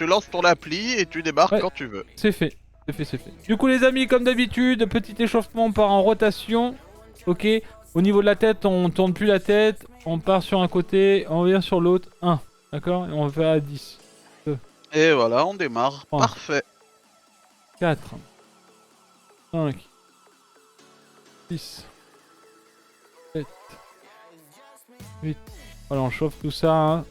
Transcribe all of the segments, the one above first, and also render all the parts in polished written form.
Tu lances ton appli et tu débarques Ouais. quand tu veux. C'est fait. C'est fait, c'est fait. Du coup, les amis, comme d'habitude, petit échauffement, on part en rotation. Ok. Au niveau de la tête, on tourne plus la tête. On part sur un côté, on revient sur l'autre. 1. D'accord. Et on va faire à 10. 2, Et voilà, on démarre. 3, Parfait. 4, 5, 6, 7, 8. Voilà, on chauffe tout ça. Hein.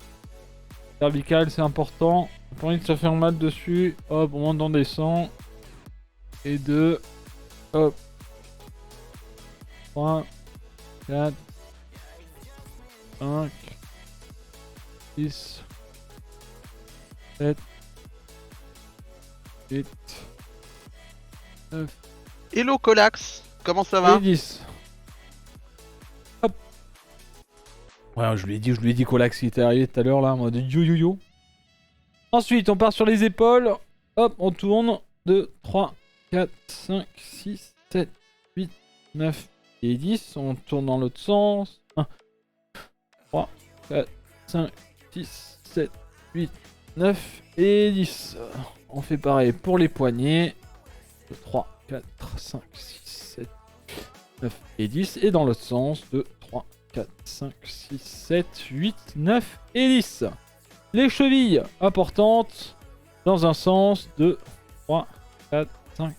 Cervical, c'est important. Pas envie de se faire mal dessus. Hop, on monte, on descend. Et 2. Hop. 3, 4, 5, 6, 7, 8, 9 Hello Colax, comment ça et va? 10. Hop. Ouais, je lui ai dit qu'Olax il était arrivé tout à l'heure là, en mode yo yo yo. Ensuite, on part sur les épaules. Hop, on tourne. 2, 3, 4, 5, 6, 7, 8, 9 et 10. On tourne dans l'autre sens. 1, 3, 4, 5, 6, 7, 8, 9 et 10. On fait pareil pour les poignets. 2, 3, 4, 5, 6, 7, 9 et 10. Et dans l'autre sens. 2, 3, 4, 5, 6, 7, 8, 9 et 10. Les chevilles importantes. Dans un sens. 2, 3, 4, 5,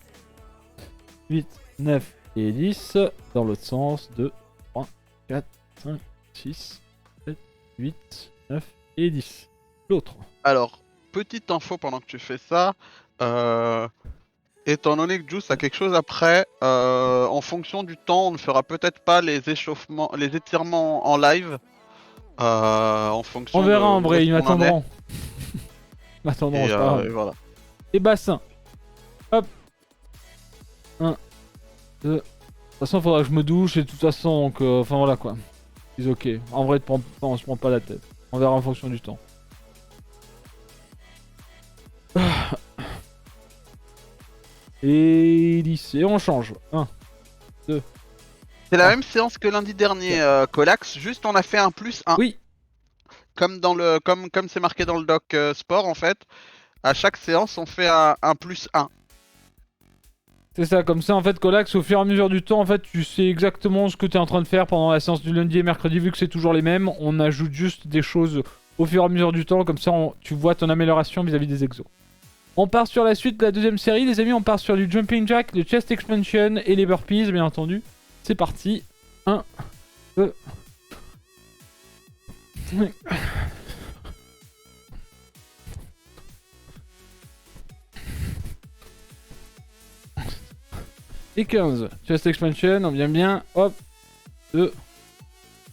8, 9 et 10. Dans l'autre sens. 2, 3, 4, 5, 6, 7, 8, 9 et 10. L'autre. Alors, petite info pendant que tu fais ça. Étant donné que Juice a quelque chose après, en fonction du temps, on ne fera peut-être pas les échauffements, les étirements en live. En On fonction verra de en où est-ce vrai, ils qu'on en est. m'attendront. Ils m'attendront, Et, c'est pas grave. et voilà. Et bassin. Hop. 1, 2. De toute façon, faudra que je me douche et de toute façon, donc, enfin voilà quoi. Ils ok. En vrai, on se prend pas la tête. On verra en fonction du temps. Et 10. Et on change. 1, 2. C'est la Ah. même séance que lundi dernier, Colax. Juste, on a fait un plus 1. Oui, Comme c'est marqué dans le doc sport, en fait. À chaque séance, on fait un plus 1. c'est ça. Comme ça, en fait, Colax, au fur et à mesure du temps, en fait, tu sais exactement ce que tu es en train de faire pendant la séance du lundi et mercredi, vu que c'est toujours les mêmes. On ajoute juste des choses au fur et à mesure du temps. Comme ça, tu vois ton amélioration vis-à-vis des exos. On part sur la suite de la deuxième série, les amis. On part sur du jumping jack, le chest expansion et les burpees, bien entendu. C'est parti. 1, 2. Et 15. Chest expansion, on vient bien. Hop. 2,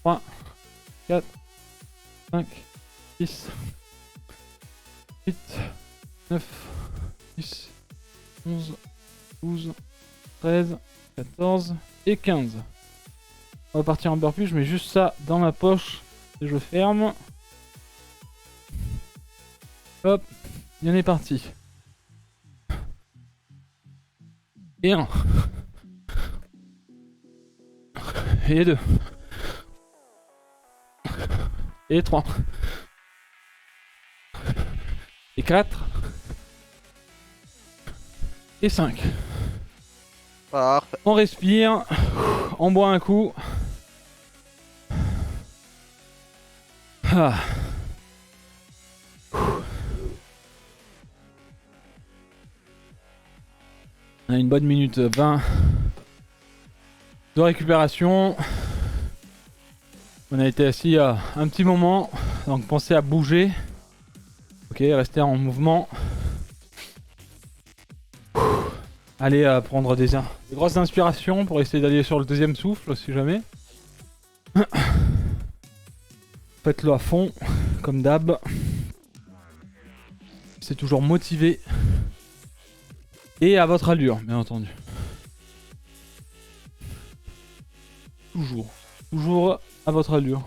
3, 4, 5, 6, 8, 9, 10, 11, 12, 13, 14 et 15. On va partir en burpee, je mets juste ça dans ma poche et je ferme. Hop, il y en est parti. Et 1. Et 2. Et 3. Et 4. Et 5. Parfait. On respire. On boit un coup. Ah. On a une bonne minute 20 de récupération. On a été assis un petit moment, donc pensez à bouger. Ok, restez en mouvement. Allez prendre des grosses inspirations pour essayer d'aller sur le deuxième souffle si jamais. Faites-le à fond, comme d'hab. C'est toujours motivé. Et à votre allure, bien entendu. Toujours. Toujours à votre allure.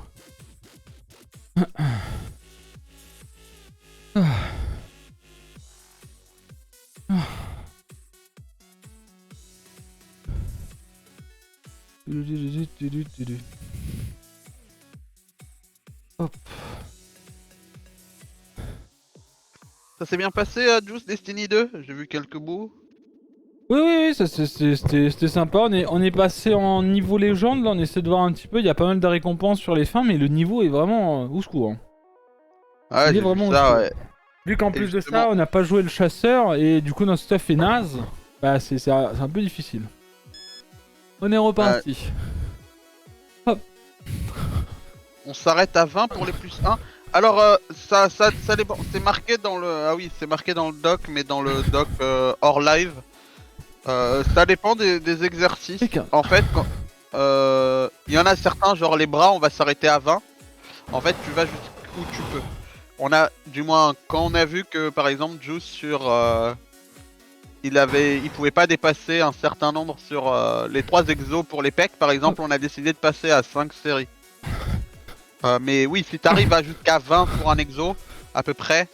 Hop. Ça s'est bien passé, Juice Destiny 2? J'ai vu quelques bouts. Oui, c'était sympa. On est passé en niveau légende, là, on essaie de voir un petit peu. Il y a pas mal de récompenses sur les fins, mais le niveau est vraiment au secours, hein. Ouais, Il est j'ai vu vraiment au ça, secours. ouais. Vu qu'en Et plus de justement, ça, on n'a pas joué le chasseur, et du coup notre stuff est naze, bah c'est un peu difficile. On est euh, reparti. Hop. on s'arrête à 20 pour les plus 1. Alors, ça dépend. C'est marqué dans le. Ah oui, c'est marqué dans le doc, mais dans le doc hors live. Ça dépend des exercices. Quelqu'un. En fait, il y en a certains, genre les bras, on va s'arrêter à 20. En fait, tu vas jusqu'où tu peux. On a, du moins, quand on a vu que par exemple, Juice sur. Il pouvait pas dépasser un certain nombre sur les 3 exos pour les pecs, par exemple, on a décidé de passer à 5 séries. Mais oui, si t'arrives à jusqu'à 20 pour un exo, à peu près,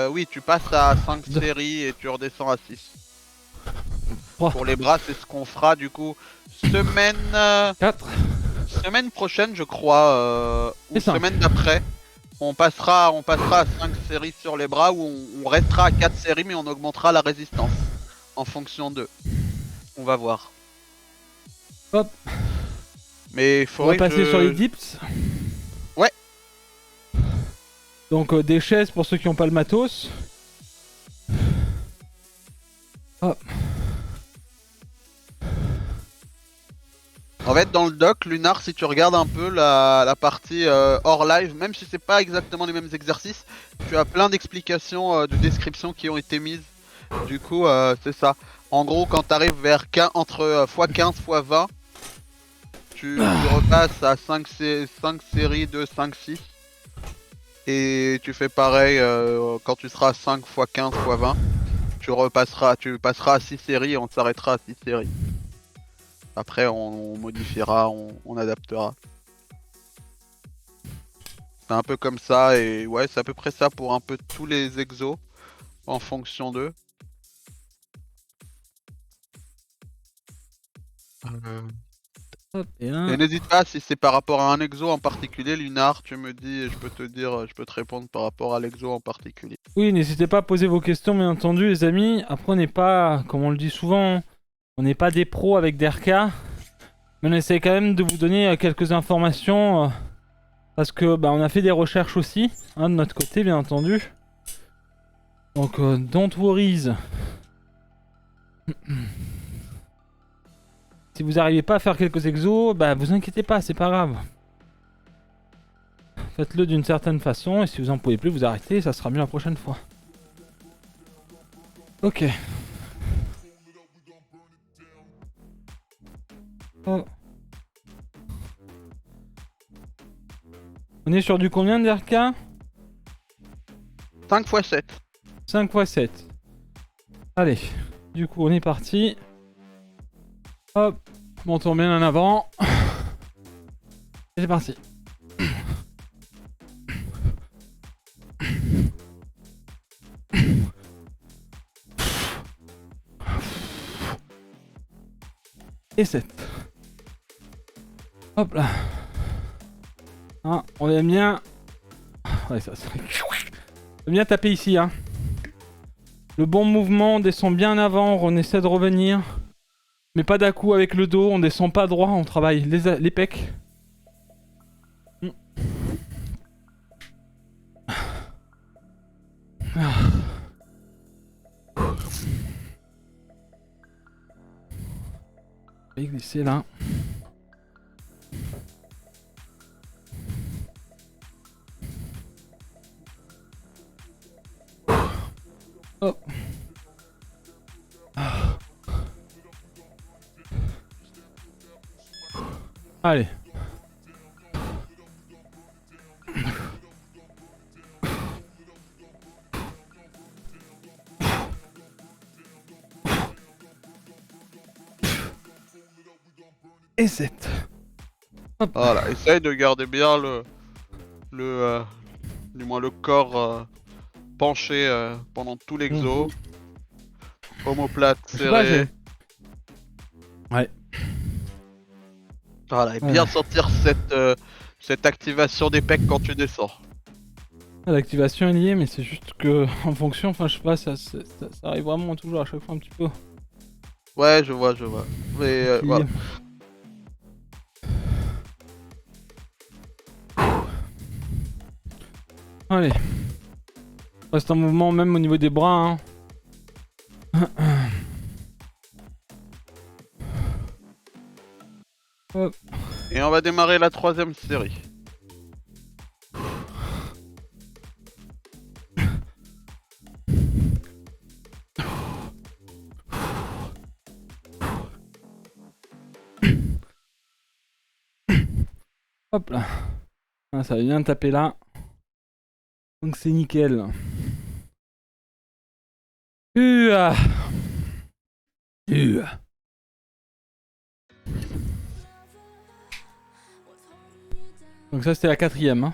oui, tu passes à 5 séries et tu redescends à 6. Pour les bras, c'est ce qu'on fera du coup semaine 4. semaine prochaine, je crois, ou Et cinq. semaine d'après. On passera à 5 séries sur les bras ou on restera à 4 séries mais on augmentera la résistance en fonction d'eux. On va voir. Hop. Mais On va faudrait passer que sur les dips. Ouais. Donc des chaises pour ceux qui n'ont pas le matos. Hop. En fait, dans le doc, Lunar, si tu regardes un peu la partie hors live, même si c'est pas exactement les mêmes exercices, tu as plein d'explications, de descriptions qui ont été mises. Du coup, c'est ça. En gros, quand tu arrives vers entre x15, x20, tu repasses à 5 séries de 5-6. Et tu fais pareil quand tu seras à 5 x 15 x 20. Tu passeras à 6 séries et on s'arrêtera à 6 séries. Après, on modifiera, on adaptera. C'est un peu comme ça, et ouais, c'est à peu près ça pour un peu tous les exos, en fonction d'eux. Hop. Et Et n'hésite pas, si c'est par rapport à un exo en particulier, Lunar, tu me dis, et je peux te dire, je peux te répondre par rapport à l'exo en particulier. Oui, n'hésitez pas à poser vos questions, bien entendu, les amis. Après, on n'est pas, comme on le dit souvent, on n'est pas des pros avec des RK. Mais on essaie quand même de vous donner quelques informations. Parce que bah, on a fait des recherches aussi, hein, de notre côté, bien entendu. Donc, don't worries. Si vous n'arrivez pas à faire quelques exos, bah vous inquiétez pas, c'est pas grave. Faites-le d'une certaine façon, et si vous en pouvez plus, vous arrêtez, ça sera mieux la prochaine fois. Ok. Oh. On est sur du combien de RK? 5 x 7. 5 x 7. Allez, du coup on est parti. Hop, montons bien en avant. Et c'est parti. Et 7. Hop là. Hein, on aime bien. Ouais, ça serait. On aime bien taper ici, hein. Le bon mouvement, on descend bien en avant, on essaie de revenir. Mais pas d'un coup avec le dos, on descend pas droit, on travaille les pecs. Je vais glisser là. Oh. Allez. Et 7. Hop. Voilà, essaye de garder bien du moins le corps penché pendant tout l'exo. Omoplate serré. Ouais. Voilà, et bien sentir cette activation des pecs quand tu descends. L'activation est liée, mais c'est juste que en fonction, enfin je sais pas, ça arrive vraiment toujours à chaque fois un petit peu. Ouais, je vois. Mais Ok. voilà. Allez. Reste en mouvement même au niveau des bras. Hein. Hop. Et on va démarrer la 3ème série. Hop là. Ah, ça va bien taper là. Donc c'est nickel. Ah. Donc ça c'était la 4ème. Hein.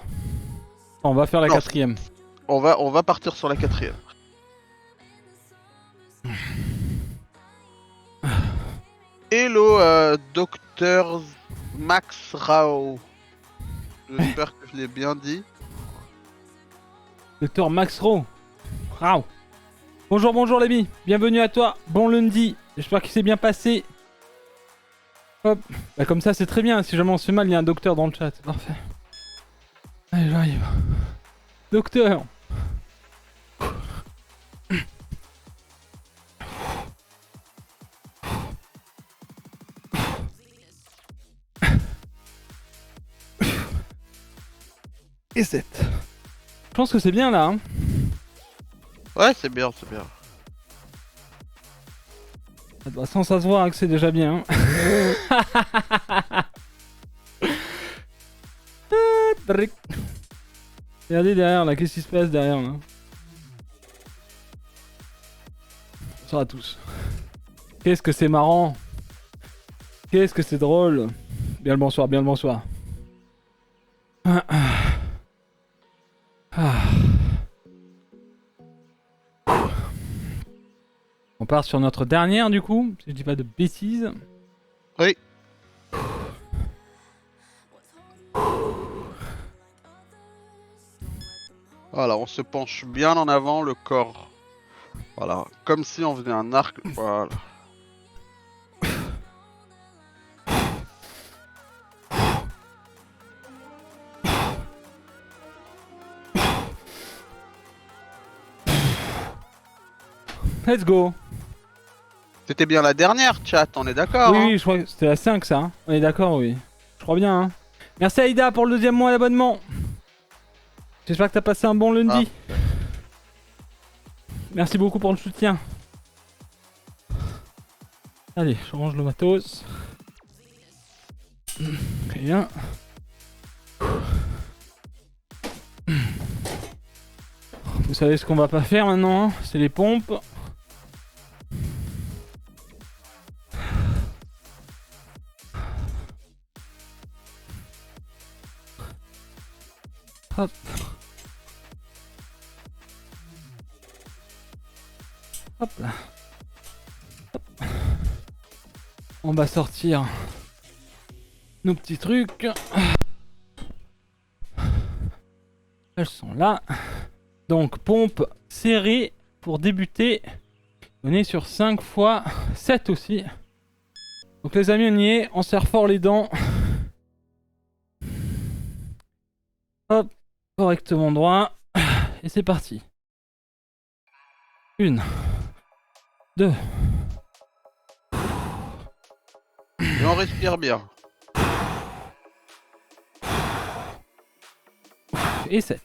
On va faire la Non, 4ème. on va partir sur la 4ème. Hello, Docteur Max Rao. J'espère que je l'ai bien dit. Docteur Max Rowe. Rao. Bonjour l'ami. Bienvenue à toi. Bon lundi. J'espère qu'il s'est bien passé. Hop. Bah comme ça c'est très bien. Si jamais on se fait mal, il y a un docteur dans le chat. C'est parfait. Allez, j'arrive. Docteur. Et 7. Je pense que c'est bien là. Hein. Ouais, c'est bien. Bah, sans ça se voir hein, que c'est déjà bien. Hein. Regardez derrière là, qu'est-ce qui se passe derrière là? Bonsoir à tous. Qu'est-ce que c'est marrant. Qu'est-ce que c'est drôle. Bien le bonsoir, bien le bonsoir. On part sur notre dernière du coup, si je dis pas de bêtises. Oui. Voilà, on se penche bien en avant, le corps. Voilà, comme si on faisait un arc. Voilà. Let's go. C'était bien la dernière, chat, on est d'accord. Oui, Hein, oui, je crois que c'était la 5 ça. Hein. On est d'accord, oui. Je crois bien. Hein. Merci Aïda pour le 2e mois d'abonnement. J'espère que t'as passé un bon lundi. Ah. Merci beaucoup pour le soutien. Allez, je range le matos. Très bien. Vous savez ce qu'on va pas faire maintenant, hein, c'est les pompes. Hop. Hop là. Hop. On va sortir nos petits trucs. Elles sont là. Donc pompe serrée pour débuter. On est sur 5 fois 7 aussi. Donc les amis on y est, on serre fort les dents. Hop, correctement droit. Et c'est parti. 1, 2. Et on respire bien. Et 7.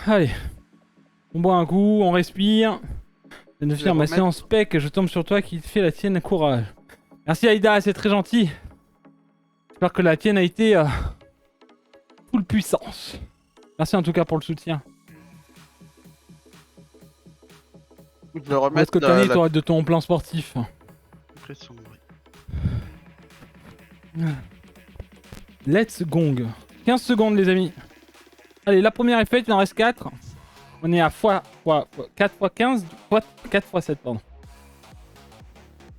Allez. On boit un coup, on respire. Je viens de finir ma séance spec et je tombe sur toi qui te fait la tienne, courage. Merci Aïda, c'est très gentil. J'espère que la tienne a été full puissance. Merci en tout cas pour le soutien. Je vais remettre Est-ce que t'as toi de ton plan sportif? Let's gong. 15 secondes les amis. Allez, la première est faite, il en reste 4. On est à 4 x 15, 4 x 7 pardon.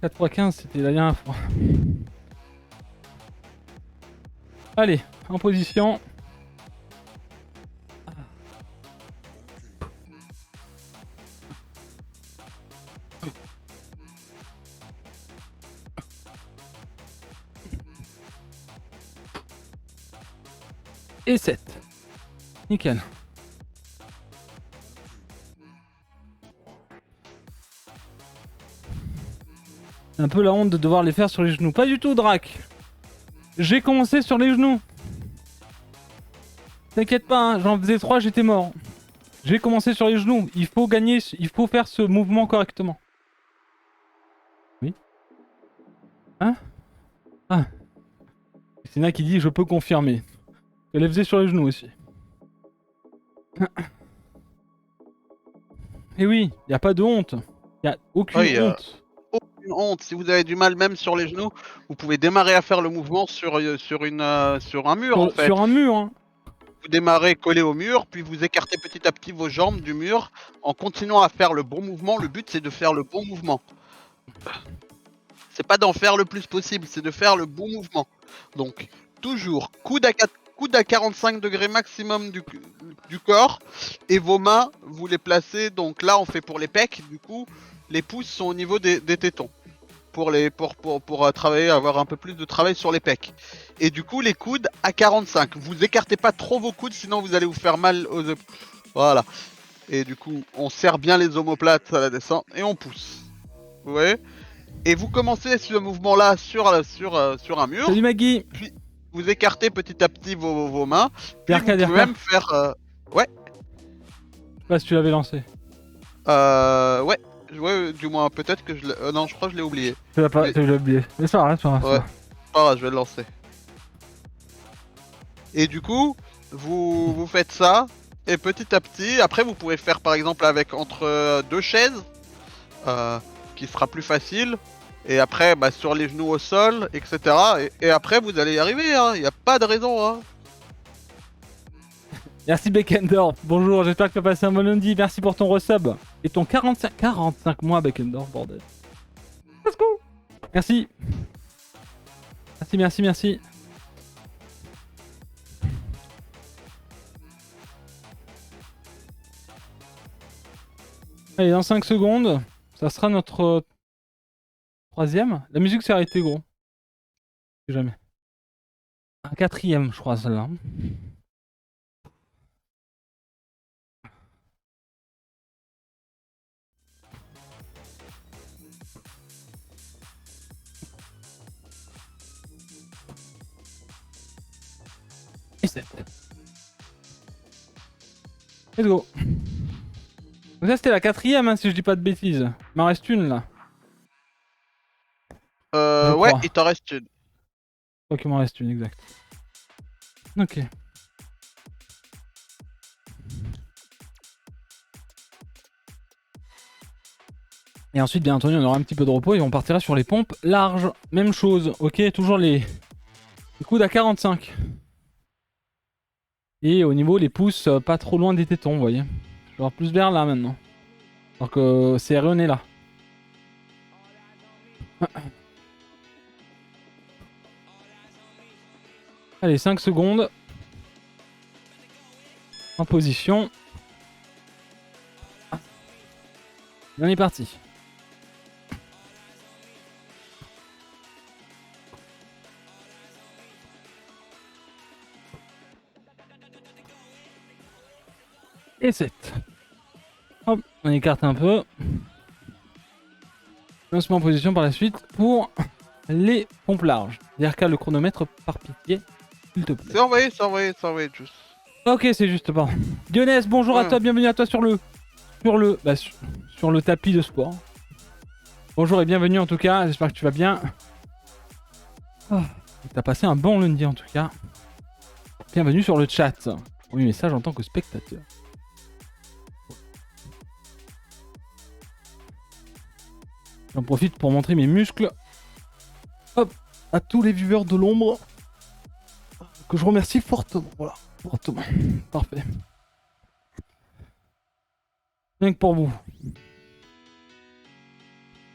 4 x 15 c'était la dernière fois. Allez, en position. Et 7. Nickel. Un peu la honte de devoir les faire sur les genoux. Pas du tout, Drac. J'ai commencé sur les genoux. T'inquiète pas, hein, j'en faisais 3, j'étais mort. J'ai commencé sur les genoux. Il faut gagner, il faut faire ce mouvement correctement. Oui. Hein? Ah. Christina qui dit je peux confirmer. Elle les faisait sur les genoux aussi. Et oui, y a pas de honte. Y a aucune honte. Aucune honte. Si vous avez du mal même sur les genoux, vous pouvez démarrer à faire le mouvement sur un mur en fait. Sur un mur, hein. Vous démarrez collé au mur, puis vous écartez petit à petit vos jambes du mur en continuant à faire le bon mouvement. Le but c'est de faire le bon mouvement. C'est pas d'en faire le plus possible, c'est de faire le bon mouvement. Donc toujours coude à 45 degrés maximum du corps et vos mains vous les placez. Donc là on fait pour les pecs, du coup les pouces sont au niveau des tétons. Pour travailler, avoir un peu plus de travail sur les pecs. Et du coup les coudes à 45. Vous écartez pas trop vos coudes sinon vous allez vous faire mal aux épaules. Voilà. Et du coup on serre bien les omoplates à la descente et on pousse. Vous voyez? Et vous commencez ce mouvement là sur un mur. Salut Maggie. Puis vous écartez petit à petit vos mains. Puis Derka, vous pouvez même faire... Ouais. Je sais pas si tu l'avais lancé. Ouais. Ouais, du moins peut-être que je l'ai... non, je crois que je l'ai oublié. Tu l'as oublié. Mais ça va, ça va. Ouais. Ah, je vais le lancer. Et du coup, vous faites ça, et petit à petit, après vous pouvez faire par exemple avec entre deux chaises, qui sera plus facile, et après bah, sur les genoux au sol, etc. Et après vous allez y arriver, hein, y a pas de raison. Hein. Merci Beckendorf. Bonjour, j'espère que tu as passé un bon lundi. Merci pour ton resub. Et ton 45 mois Beckendorf, bordel. Let's go. Merci. Merci. Allez, dans 5 secondes, ça sera notre troisième. La musique s'est arrêtée, gros. Jamais. Un quatrième, je crois, celle-là. Et 7. Let's go. Donc ça c'était la quatrième, hein, si je dis pas de bêtises. Il m'en reste une là. Ouais, il t'en reste une. Je crois qu'il m'en reste une, exact. Ok. Et ensuite, bien entendu, on aura un petit peu de repos et on partira sur les pompes larges. Même chose, ok, toujours les coudes à 45. Et au niveau, les pouces pas trop loin des tétons, vous voyez. Genre plus vers là maintenant. Alors que c'est erroné là. Allez, 5 secondes. En position. On est parti. Et 7. Hop, on écarte un peu. On se met en position par la suite pour les pompes larges. DRK le chronomètre par pitié, s'il te plaît. C'est envoyé, juste. Ok, c'est juste, pardon. Dionès, bonjour à toi, bienvenue à toi sur le tapis de sport. Bonjour et bienvenue en tout cas, j'espère que tu vas bien. Oh, t'as passé un bon lundi en tout cas. Bienvenue sur le chat. Oui, message en tant que spectateur. J'en profite pour montrer mes muscles. Hop, à tous les viewers de l'ombre. Que je remercie fortement. Voilà, fortement. Parfait. Rien que pour vous.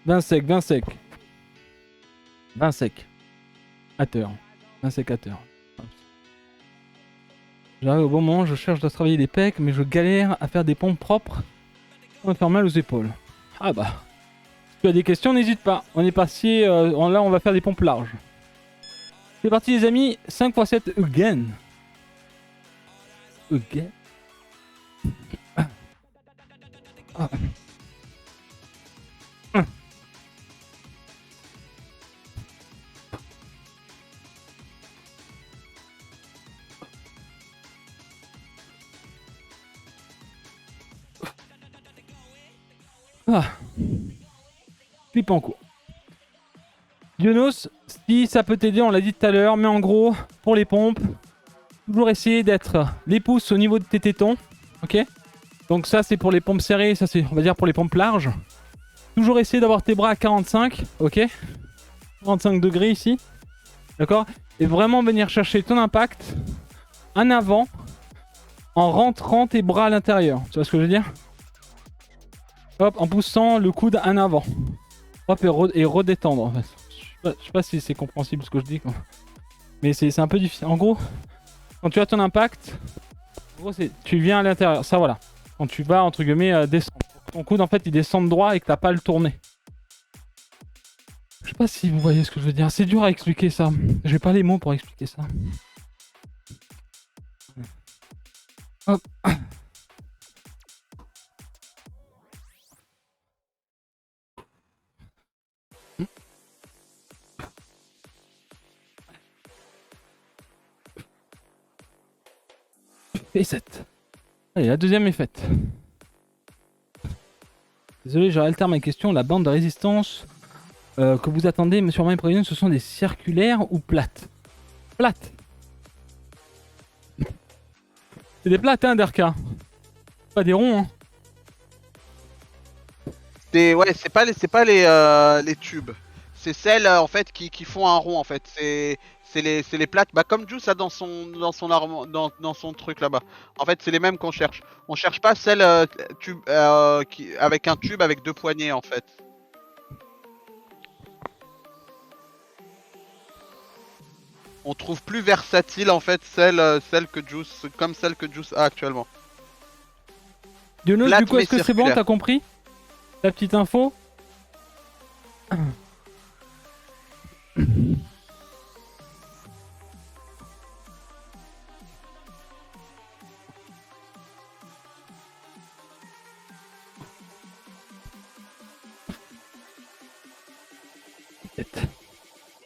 20 sec. 20 sec. À terre. 20 sec à terre. J'arrive au bon moment, je cherche à travailler les pecs, mais je galère à faire des pompes propres sans me faire mal aux épaules. Ah bah. Si tu as des questions, n'hésite pas. On est passé. Là, on va faire des pompes larges. C'est parti, les amis. 5 x 7 again. Again. Ah. Ah. Clip en cours. Dionos, si ça peut t'aider, on l'a dit tout à l'heure, mais en gros, pour les pompes, toujours essayer d'être les pouces au niveau de tes tétons. Ok? Donc ça, c'est pour les pompes serrées, ça c'est, on va dire, pour les pompes larges. Toujours essayer d'avoir tes bras à 45, ok? 45 degrés ici. D'accord? Et vraiment venir chercher ton impact en avant en rentrant tes bras à l'intérieur. Tu vois ce que je veux dire? Hop, en poussant le coude en avant. Hop, et redétendre en fait. Je sais pas si c'est compréhensible ce que je dis, quoi. Mais c'est un peu difficile. En gros, quand tu as ton impact, en gros, tu viens à l'intérieur. Ça voilà. Quand tu vas, entre guillemets, descendre. Ton coude, en fait, il descend droit et que t'as pas à le tourner. Je sais pas si vous voyez ce que je veux dire. C'est dur à expliquer ça. J'ai pas les mots pour expliquer ça. Hop. Et 7. Allez, la deuxième est faite. Désolé, je réaltère ma question. La bande de résistance que vous attendez, mais sûrement prévenu, ce sont des circulaires ou plates? Plates. C'est des plates, hein, Derka. Pas des ronds, hein. Ouais, c'est pas les tubes. C'est celles en fait qui font un rond en fait. C'est les plates. Bah comme Juice a dans son truc là-bas. En fait, c'est les mêmes qu'on cherche. On cherche pas celles avec un tube avec deux poignées en fait. On trouve plus versatile en fait celle que Juice comme celle que Juice a actuellement. Dionos, du Plate coup, mais est-ce que c'est bon? circulaire. T'as compris la petite info?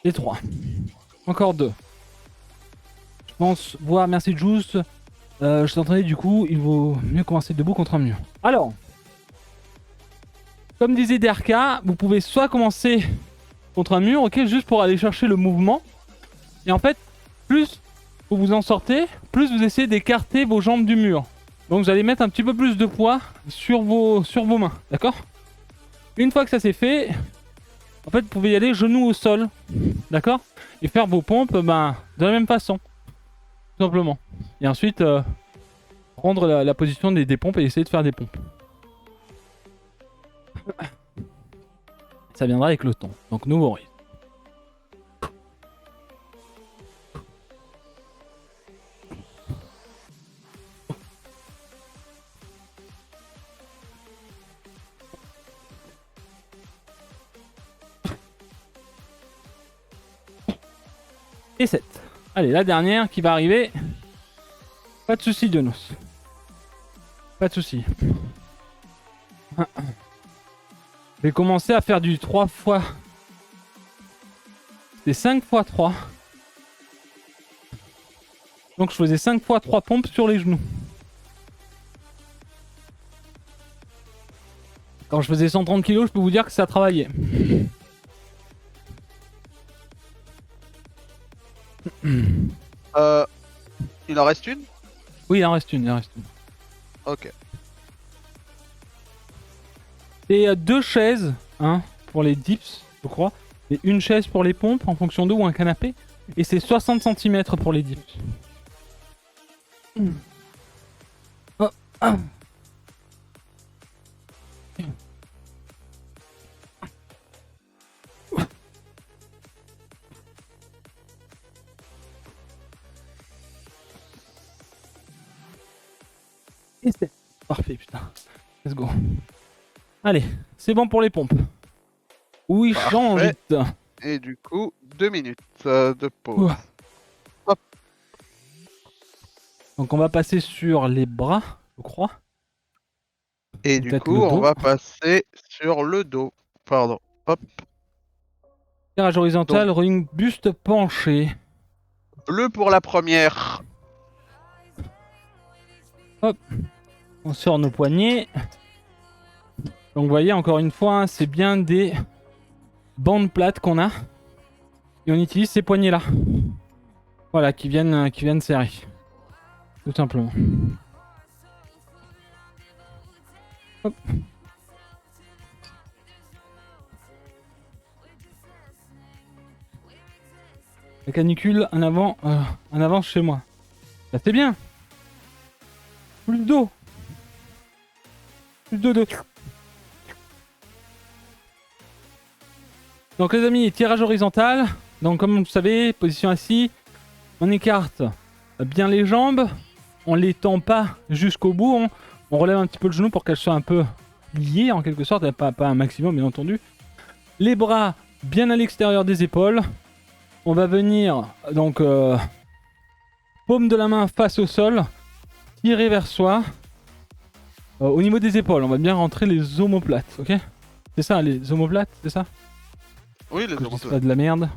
Et 3. Encore 2. Je pense voir, merci Juice. Je t'entendais du coup, il vaut mieux commencer debout contre un mur. Alors, comme disait Derka, vous pouvez soit commencer contre un mur, ok, juste pour aller chercher le mouvement. Et en fait, plus vous vous en sortez, plus vous essayez d'écarter vos jambes du mur. Donc vous allez mettre un petit peu plus de poids sur vos mains, d'accord? Une fois que ça c'est fait, en fait, vous pouvez y aller genoux au sol, d'accord? Et faire vos pompes de la même façon, tout simplement. Et ensuite, prendre la position des pompes et essayer de faire des pompes. Ça viendra avec le temps. Donc, nouveau rythme. Et 7. Allez, la dernière qui va arriver. Pas de soucis, Dionos. Pas de soucis. Je vais commencer à faire du 3 fois. C'est 5 x 3. Donc je faisais 5 x 3 pompes sur les genoux. Quand je faisais 130 kg, je peux vous dire que ça travaillait. Il en reste une? Oui, il en reste une, il en reste une. Ok. C'est 2 chaises, hein, pour les dips, je crois. Et une chaise pour les pompes en fonction d'eau ou un canapé. Et c'est 60 cm pour les dips. Oh, ah. parfait, putain. Let's go. Allez, c'est bon pour les pompes. Oui, change Parfait. vite. Et du coup, 2 minutes de pause. Ouah. Donc on va passer sur les bras, je crois. Et Ou du peut-être coup, le on dos. va passer sur le dos. Pardon. Hop. Tirage horizontal, Donc, rowing buste penché. bleu pour la première. Hop. On sort nos poignets. Donc vous voyez, encore une fois, hein, c'est bien des bandes plates qu'on a. Et on utilise ces poignets-là. Voilà, qui viennent serrer. Tout simplement. Hop. La canicule en avance chez moi. Bah, c'est bien. Plus d'eau. Plus d'eau. Donc les amis, tirage horizontal. Donc comme vous savez, position assis. On écarte bien les jambes. On les tend pas jusqu'au bout. On relève un petit peu le genou pour qu'elles soient un peu liées en quelque sorte. Pas un maximum bien entendu. Les bras bien à l'extérieur des épaules. On va venir donc paume de la main face au sol. Tirer vers soi. Au niveau des épaules, on va bien rentrer les omoplates, ok? C'est ça, les omoplates, c'est ça? Oui, les Que je dise omoplates. pas de la merde.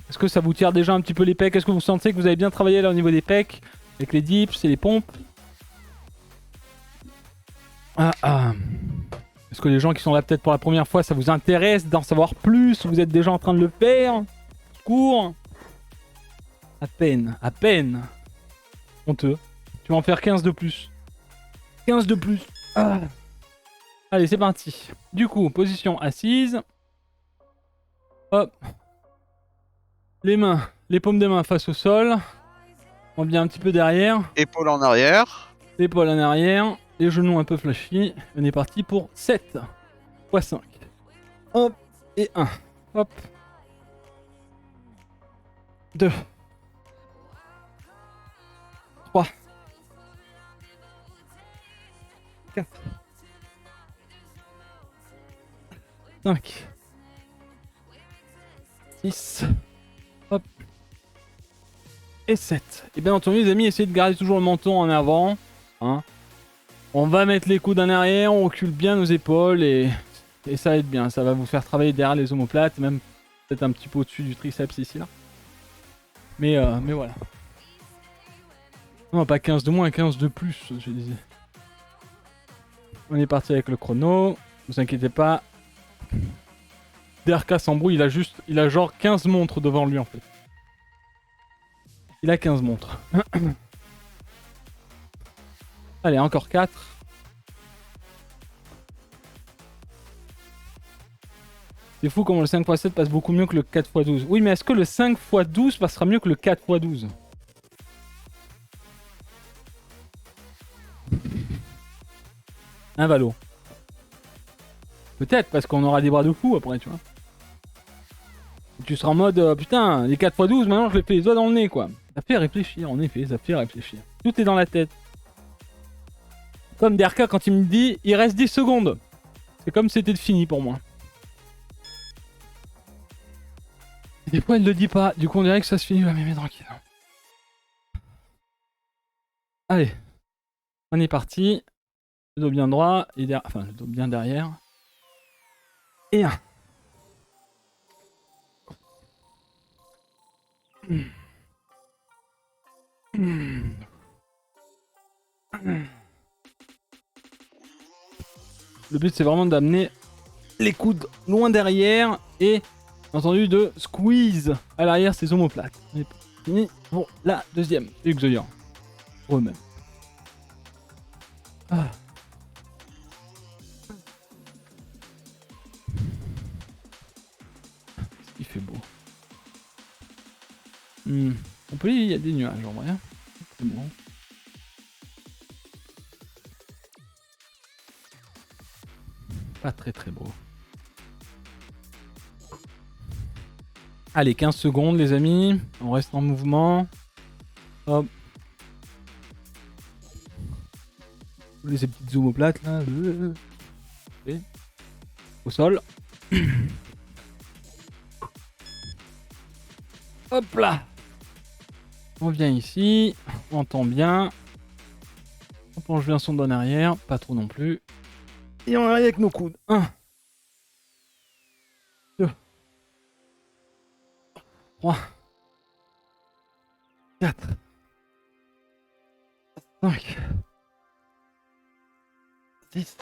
Est-ce que ça vous tire déjà un petit peu les pecs? Est-ce que vous sentez que vous avez bien travaillé là au niveau des pecs? Avec les dips et les pompes? Est-ce que les gens qui sont là peut-être pour la première fois, ça vous intéresse d'en savoir plus? Vous êtes déjà en train de le faire? Cours. À peine, à peine. Honteux. Tu vas en faire 15 de plus. 15 de plus. Allez, c'est parti. Du coup, position assise. Hop. Les mains, les paumes des mains face au sol. On vient un petit peu derrière. Épaule en arrière. L'épaule en arrière. Les genoux un peu flashy. On est parti pour 7 x 5. Hop. Et 1. Hop. 2. 3. 4. 5. 6. Hop. Et 7. Et bien entendu les amis, essayez de garder toujours le menton en avant. Hein. On va mettre les coudes en arrière, on recule bien nos épaules et ça va être bien. Ça va vous faire travailler derrière les omoplates, même peut-être un petit peu au-dessus du triceps ici là. Mais voilà. Non, pas 15 de moins, 15 de plus, je disais. On est parti avec le chrono. Vous inquiétez pas. DRK s'embrouille, il a genre 15 montres devant lui en fait. Il a 15 montres. Allez, encore 4. C'est fou comment le 5x7 passe beaucoup mieux que le 4x12. Oui, mais est-ce que le 5x12 passera mieux que le 4x12? Un valo. Peut-être, parce qu'on aura des bras de fou après, tu vois. Et tu seras en mode, putain, les 4x12, maintenant je les fais les doigts dans le nez, quoi. Ça fait réfléchir, en effet, ça fait réfléchir. Tout est dans la tête. Comme DRK quand il me dit, il reste 10 secondes. C'est comme si c'était fini pour moi. Des fois, il le dit pas. Du coup, on dirait que ça se finit. Ouais, mais tranquille. Allez. On est parti. Le dos bien droit. Et enfin, le dos bien derrière. Et un. Le but, c'est vraiment d'amener les coudes loin derrière. Et, entendu, de squeeze à l'arrière ces omoplates. On est fini pour la deuxième. Exodia. Pour eux-mêmes. Il fait beau. On peut dire il y a des nuages en vrai. C'est bon. Pas très très beau. Allez, 15 secondes, les amis. On reste en mouvement. Hop. Ces petites omoplates là. Et au sol. Hop là. On vient ici. On entend bien. On plonge bien son doigt en arrière. Pas trop non plus. Et on arrive avec nos coudes. 1. 2. 3. 4. 5. 10.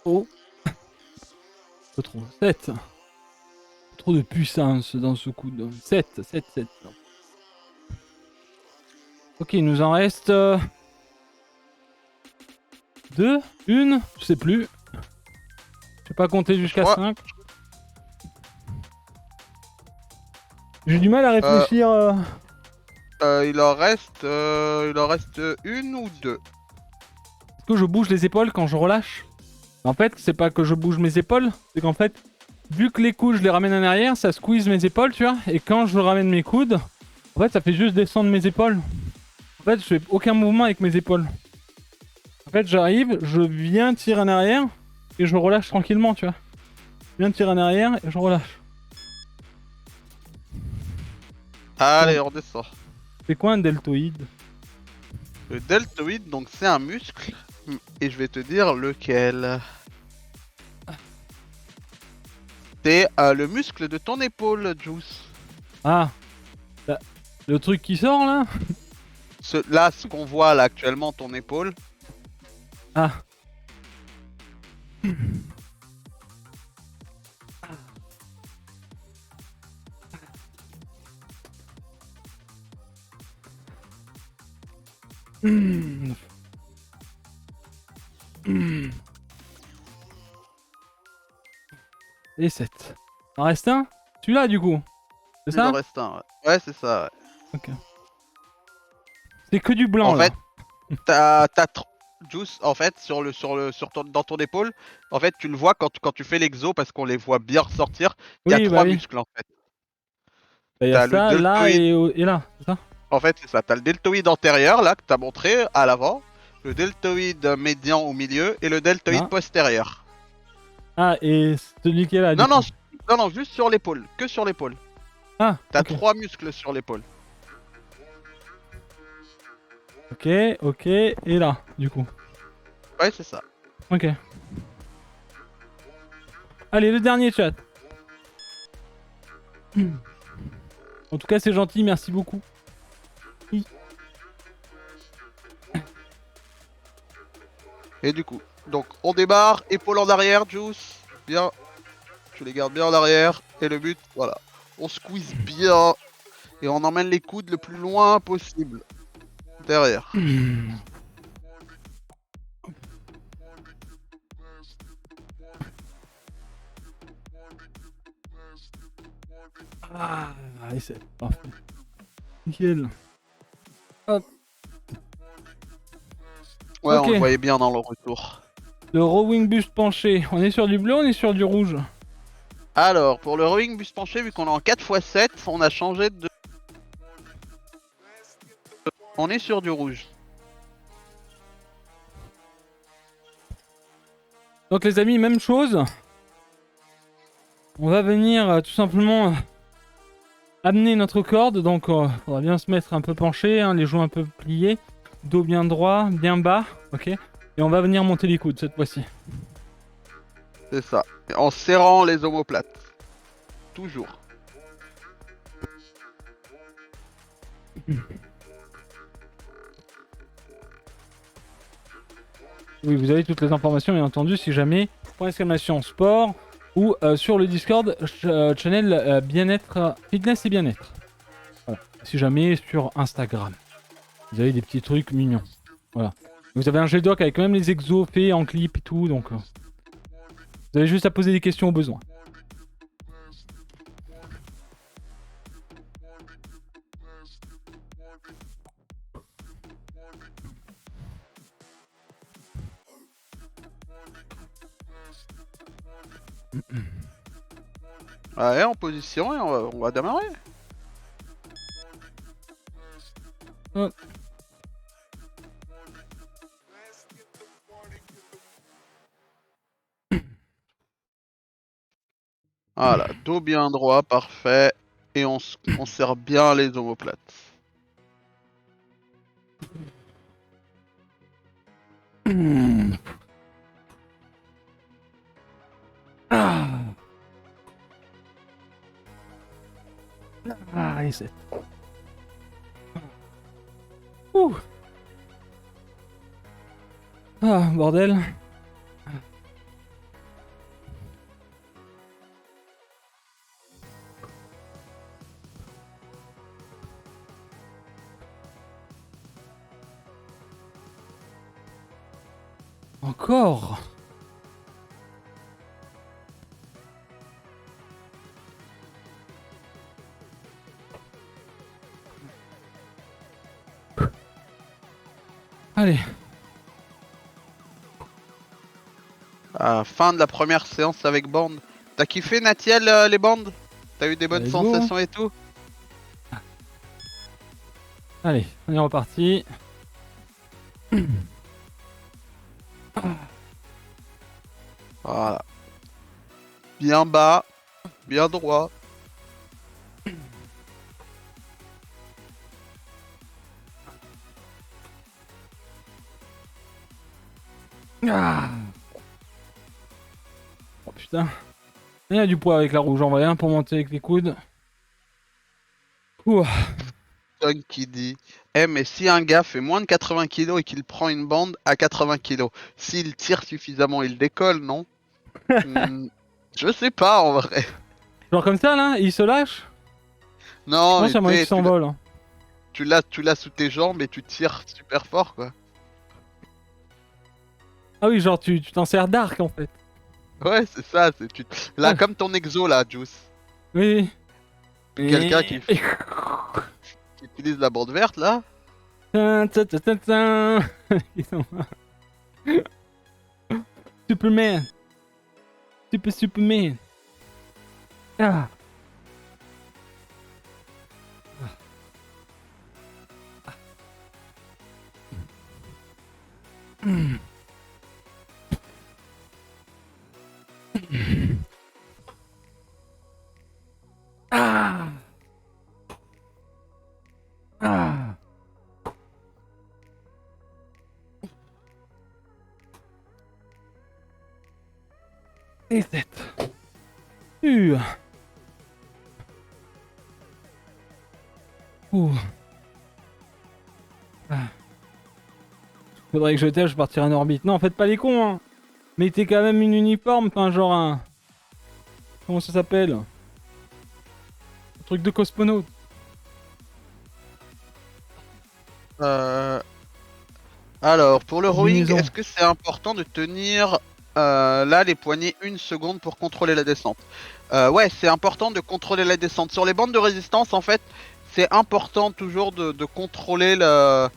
Oh. Pas trop. 7. Trop de puissance dans ce coude. 7. 7. 7. Ok, il nous en reste 2, 1, je sais plus. Je sais pas compter jusqu'à 5. J'ai du mal à réfléchir. Il en reste une ou deux. Est-ce que je bouge les épaules quand je relâche? En fait, c'est pas que je bouge mes épaules, c'est qu'en fait, vu que les coudes je les ramène en arrière, ça squeeze mes épaules, tu vois. Et quand je ramène mes coudes, en fait, ça fait juste descendre mes épaules. En fait, je fais aucun mouvement avec mes épaules. En fait, j'arrive, je viens tirer en arrière et je relâche tranquillement, tu vois. Je viens tirer en arrière et je relâche. Allez, on descend. C'est quoi un deltoïde? Le deltoïde, donc c'est un muscle. Et je vais te dire lequel. C'est le muscle de ton épaule, Juice. Ah, le truc qui sort là? Ce qu'on voit là actuellement, ton épaule. Ah. Et 7. Il en reste un? Celui-là du coup? C'est Il ça? en reste un, ouais. Ouais, c'est ça, ouais. Ok. C'est que du blanc En là. fait, Juice, en fait, dans ton épaule, en fait, tu le vois quand tu fais l'exo parce qu'on les voit bien ressortir. Il y a Oui, bah trois oui. muscles en fait. Bah, y a T'as le ça, là deltoïde, et là, c'est ça? en fait, c'est ça. T'as le deltoïde antérieur là que t'as montré à l'avant, le deltoïde médian au milieu et le deltoïde Là. postérieur. Ah, et celui qui est là du Non, non, coup. non, non, juste sur l'épaule, que sur l'épaule. Ah, T'as ok. trois muscles sur l'épaule. Ok, ok. Et là, du coup. Ouais, c'est ça. Ok. Allez, le dernier chat. En tout cas, c'est gentil, merci beaucoup. Et du coup, donc on démarre, épaule en arrière, Juice. Bien. Tu les gardes bien en arrière. Et le but, voilà. On squeeze bien. Et on emmène les coudes le plus loin possible. Derrière. Ah, allez, c'est parfait. Nickel. Hop. Ouais, Ok. on le voyait bien dans le retour. Le rowing buste penché. On est sur du bleu, on est sur du rouge. Alors, pour le rowing bus penché, vu qu'on est en 4x7, on a changé de... On est sur du rouge. Donc les amis, même chose. On va venir tout simplement amener notre corde. Donc on va bien se mettre un peu penché, hein, les joues un peu pliées, dos bien droit, bien bas, ok. Et on va venir monter les coudes cette fois-ci. C'est ça. Et en serrant les omoplates. Toujours. Oui, vous avez toutes les informations bien entendu si jamais .exclamation sport ou sur le Discord channel bien-être, fitness et bien-être. Voilà. Si jamais sur Instagram. Vous avez des petits trucs mignons. Voilà. Vous avez un G-Doc avec quand même les exos faits en clip et tout, donc vous avez juste à poser des questions au besoin. Ouais, en position et on va démarrer. Hop. Voilà, dos bien droit, parfait. Et on serre bien les omoplates. Ah, ah, reset. Ouh. Ah, bordel. Encore. Allez. Fin de la première séance avec bande. T'as kiffé Natiel les bandes? T'as eu des bonnes Let's go. sensations et tout? Allez, on est reparti. Voilà. Bien bas, bien droit. Ah. Oh putain. Il y a du poids avec la rouge en vrai, hein, pour monter avec les coudes. Ouh. Doug qui dit mais si un gars fait moins de 80 kilos et qu'il prend une bande à 80 kilos, s'il tire suffisamment, il décolle, non? Hmm, je sais pas en vrai. Genre comme ça là, il se lâche. Je Non, pense qu'il y mais a moyen qu'il s'envole. Hein. tu l'as sous tes jambes et tu tires super fort quoi. Ah oui, genre tu t'en sers d'arc en fait. Ouais, c'est ça. Là, Ah, comme ton exo là, Juice. oui. Quelqu'un Oui. qui utilise la bande verte là. Tin, tin, tin, tin, tin. Ils sont- Superman. Superman. Ah. Hmm. Ah. Ah. Et 7. Ouh. Ah. Faudrait que je teste, je partirai en orbite. Non, faites pas les cons, hein. Mettez quand même une uniforme, enfin genre un... Comment ça s'appelle? Un truc de cosmonaute. Euh, Alors, pour le rowing, Combinaison. est-ce que c'est important de tenir là les poignets une seconde pour contrôler la descente? Ouais, c'est important de contrôler la descente. Sur les bandes de résistance, en fait, c'est important toujours de contrôler la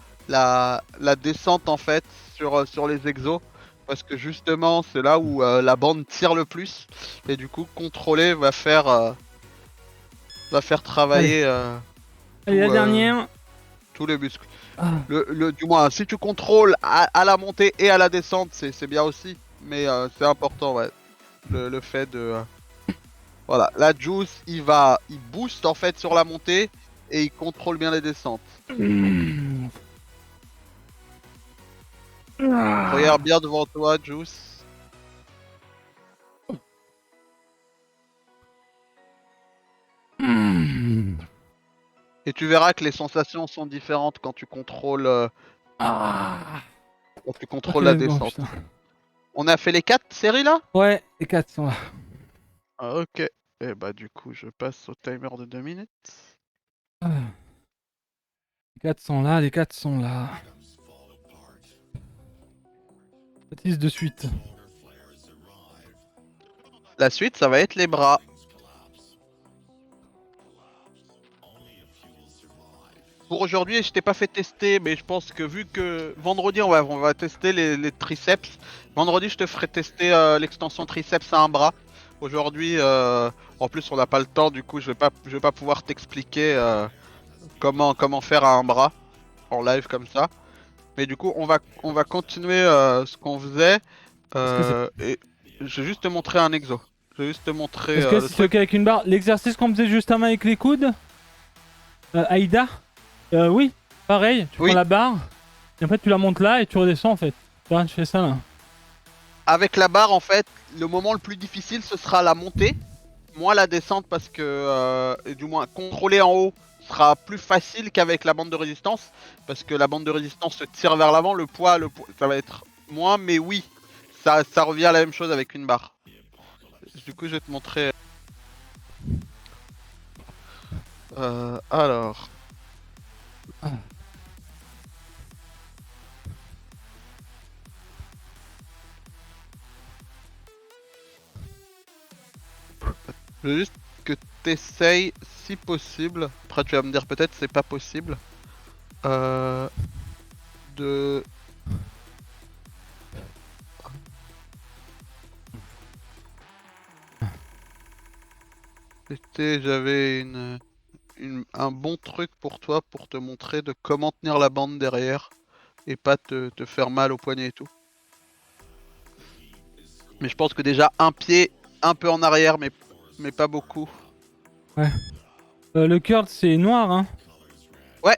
descente en fait sur les exos. Parce que justement, c'est là où la bande tire le plus. Et du coup, contrôler va faire Allez. travailler Allez, la tout, dernière. tous les muscles. Ah. Du moins, si tu contrôles à la montée et à la descente, c'est bien aussi. Mais c'est important, ouais. Le fait de. Voilà, la Juice, il booste en fait sur la montée et il contrôle bien les descentes. Hmm. Ah. Regarde bien devant toi, Juice. Hmm. Et tu verras que les sensations sont différentes Ah. quand tu Ok, contrôles la let's go, descente. putain. On a fait les 4 séries là? Ouais, les 4 sont là. Ah, ok. Et bah du coup, je passe au timer de 2 minutes. Ah. Les 4 sont là, les 4 sont là. Baptiste de suite. La suite, ça va être les bras. Pour aujourd'hui, je t'ai pas fait tester, mais je pense que vu que vendredi on va tester les triceps. Vendredi, je te ferai tester l'extension triceps à un bras. Aujourd'hui, En plus, on n'a pas le temps, du coup, je vais pas pouvoir t'expliquer comment faire un bras en live comme ça. Mais du coup, on va continuer ce qu'on faisait. Est-ce que c'est Et je vais juste te montrer un exo. Je vais juste te montrer est-ce que le c'est truc. ok avec une barre? L'exercice qu'on faisait juste avant avec les coudes, Aïda? Oui, pareil, tu prends Oui, la barre, et après tu la montes là et tu redescends en fait. Regarde, tu fais ça là. avec la barre, en fait, le moment le plus difficile, ce sera la montée. Moins la descente parce que, et du moins, contrôler en haut sera plus facile qu'avec la bande de résistance. Parce que la bande de résistance se tire vers l'avant, le poids, ça va être moins, mais oui, ça revient à la même chose avec une barre. Du coup, je vais te montrer. Alors. Je veux juste que t'essayes, si possible. Après, tu vas me dire peut-être c'est pas possible. Euh, de. J'avais un bon truc pour toi pour te montrer de comment tenir la bande derrière et pas te faire mal au poignet et tout. Mais je pense que déjà un pied un peu en arrière, mais pas beaucoup. Ouais. Le curl c'est noir, hein. Ouais.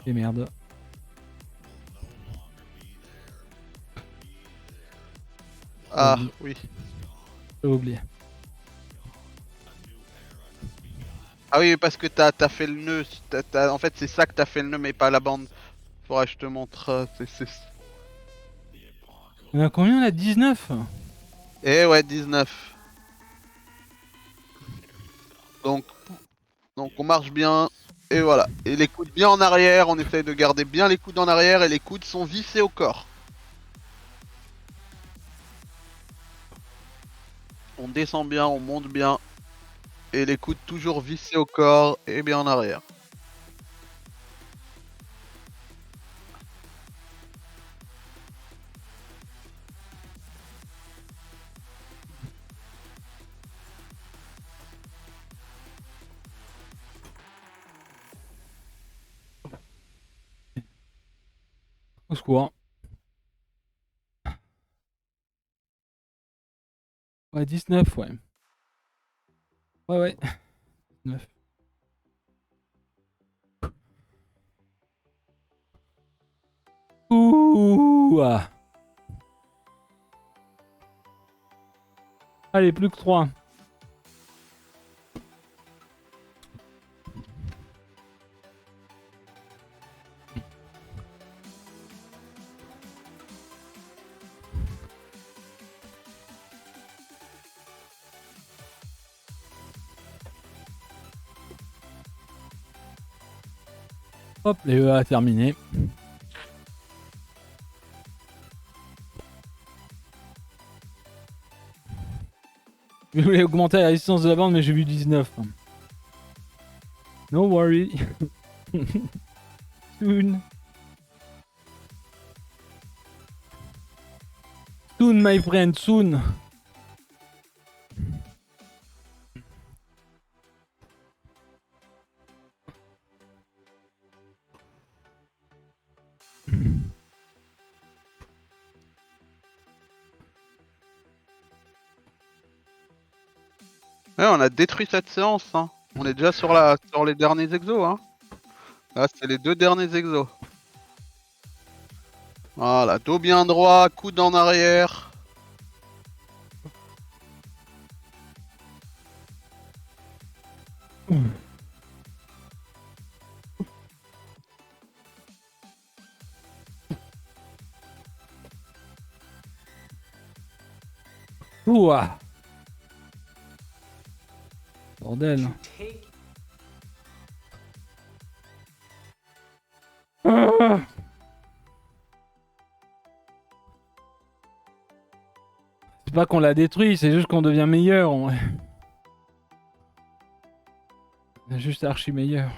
Et merde, j'ai Ah oublié. oui. J'ai oublié. Ah oui, parce que t'as fait le nœud. En fait, c'est ça que t'as fait le nœud, mais pas la bande. Faudra que je te montre. On a combien là? 19? Eh ouais, 19. Donc, donc on marche bien. Et voilà. Et les coudes bien en arrière. On essaye de garder bien les coudes en arrière et les coudes sont vissés au corps. On descend bien, on monte bien. Et les coudes toujours vissés au corps et bien en arrière. Au secours. Ouais, 19, ouais. Ouais, ouais. 19. Ouh ah. Allez, plus que 3. Hop, les EA terminé. Je voulais augmenter la résistance de la bande, mais j'ai vu 19. No worry. Soon. Soon, my friend, soon. Ouais, on a détruit cette séance, hein. On est déjà sur les derniers exos, hein. Là, c'est les deux derniers exos. Voilà, dos bien droit, coude en arrière. Ouah. Bordel. Ah. C'est pas qu'on l'a détruit, c'est juste qu'on devient meilleur. On est juste archi meilleur.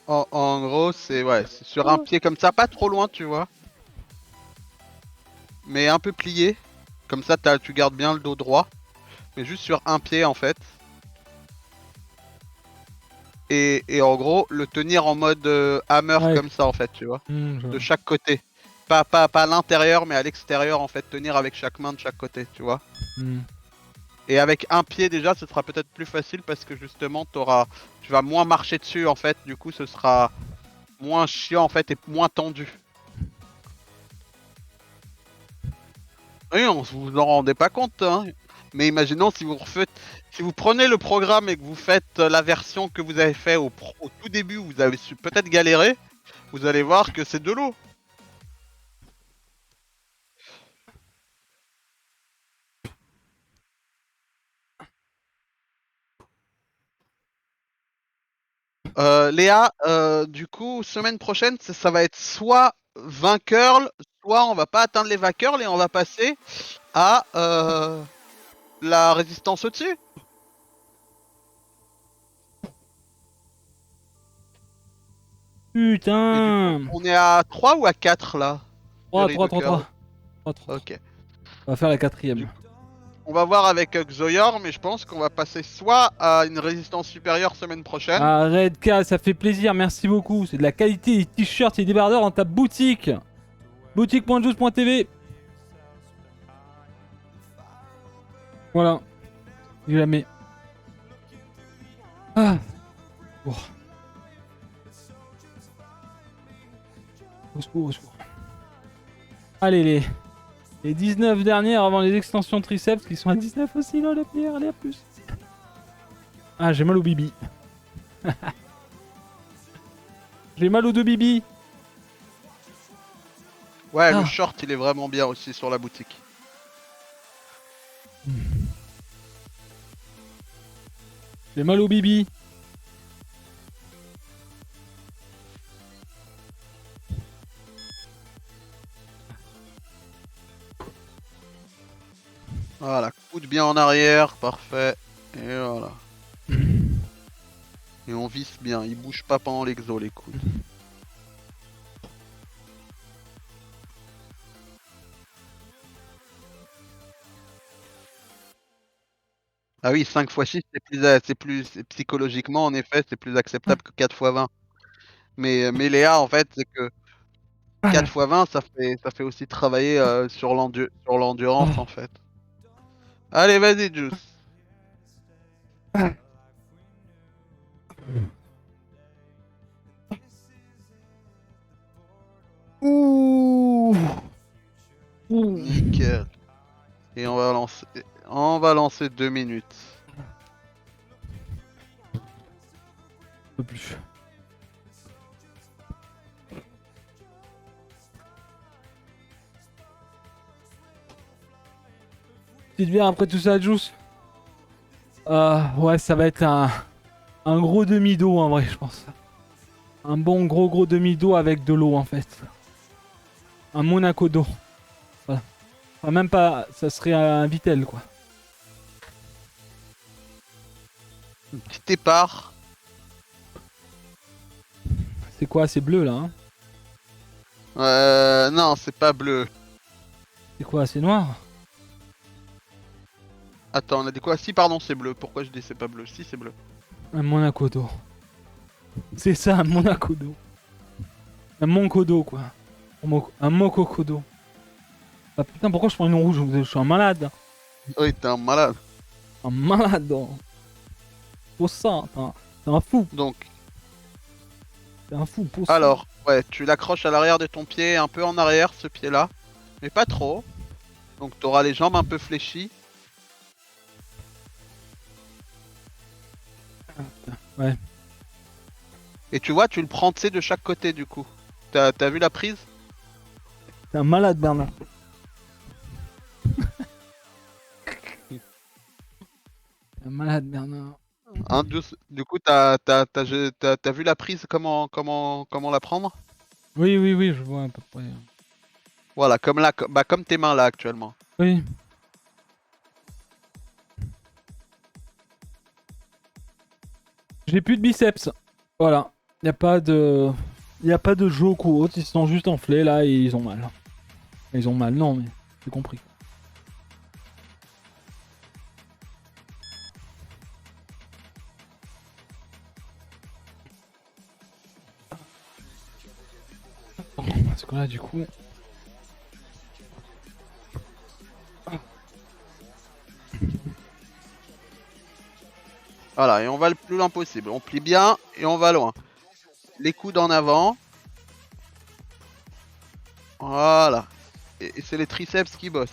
En gros, c'est ouais, c'est sur un pied comme ça, pas trop loin, tu vois, mais un peu plié. Comme ça, tu gardes bien le dos droit, mais juste sur un pied en fait. Et en gros, le tenir en mode hammer Ouais. comme ça en fait, tu vois, Je de vois. chaque côté. Pas à l'intérieur, mais à l'extérieur en fait, tenir avec chaque main de chaque côté, tu vois. Hmm. Et avec un pied déjà, ce sera peut-être plus facile parce que justement, tu vas moins marcher dessus en fait. Du coup, ce sera moins chiant en fait et moins tendu. Oui, on vous en rendez pas compte, hein. Mais imaginons si si vous prenez le programme et que vous faites la version que vous avez fait au tout début, où vous avez su peut-être galérer, vous allez voir que c'est de l'eau. Léa, du coup, semaine prochaine, ça va être soit 20 curls, soit on va pas atteindre les 20 curls et on va passer à la résistance au-dessus. Et du coup, Putain. on est à 3 ou à 4 là? 3, Berry 3, de 3, curl. 3. 3, 3, 3. Ok. On va faire la Du 4ème. coup, on va voir avec Xoyor, mais je pense qu'on va passer soit à une résistance supérieure semaine prochaine. Arrête, K, ça fait plaisir, merci beaucoup. C'est de la qualité, des t-shirts et des débardeurs dans ta boutique. Boutique.juice.tv. Voilà, jamais. Ah, bon. Au secours, au secours. Allez, les 19 dernières avant les extensions triceps qui sont à 19 aussi, là, les pires, allez, à plus. Ah, j'ai mal au bibi. J'ai mal aux deux bibi. Ouais, le Ah, short, il est vraiment bien aussi sur la boutique. j'ai mal au bibi. Voilà, coude bien en arrière, parfait. Et voilà. Et on visse bien, il bouge pas pendant l'exo les coudes. Ah oui, 5 x 6, psychologiquement en effet, c'est plus acceptable que 4 x 20. Mais Léa, en fait, c'est que 4 x 20, ça fait aussi travailler sur l'endurance en Ah. fait. Allez, vas-y, Juice. Ouh. Ouh. Nickel. Et on va lancer 2 minutes. Je peux plus. Petite bière après tout ça, Juice. Ouais, ça va être un gros demi-dos en vrai, je pense. Un bon gros demi-dos avec de l'eau en fait. Un Monaco d'eau. Voilà. Enfin, même pas, ça serait un Vitel quoi. Un petit épart. C'est quoi, c'est bleu là hein. Non, c'est pas bleu. C'est quoi, c'est noir. Attends, on a dit quoi? Si, pardon, c'est bleu. Pourquoi je dis c'est pas bleu? Si, c'est bleu. Un Monaco d'eau. C'est ça, un Monaco d'eau. Un Moncodo quoi. Un Mococodo. Ah putain, pourquoi je prends une rouge? Je suis un malade. Oui, t'es un malade. Un malade. Pour ça, t'es un fou. Donc, T'es un fou pour ça. alors, ouais, tu l'accroches à l'arrière de ton pied, un peu en arrière, ce pied-là. Mais pas trop. Donc, t'auras les jambes un peu fléchies. Ouais. Et tu vois, tu le prends, tu sais, de chaque côté, du coup. T'as vu la prise? T'es un malade, Bernard. T'es un malade, Bernard. Du coup, t'as vu la prise, comment la prendre? Oui, oui, oui, je vois à peu près. Voilà, comme là, comme tes mains là actuellement. Oui. J'ai plus de biceps. Voilà. Y a pas de... Y a pas de joke ou autre, ils se sont juste enflés là et ils ont mal. Ils ont mal, non mais j'ai compris. Bon, parce que là du coup... Voilà, et on va le plus loin possible. On plie bien et on va loin. Les coudes en avant. Voilà. Et c'est les triceps qui bossent.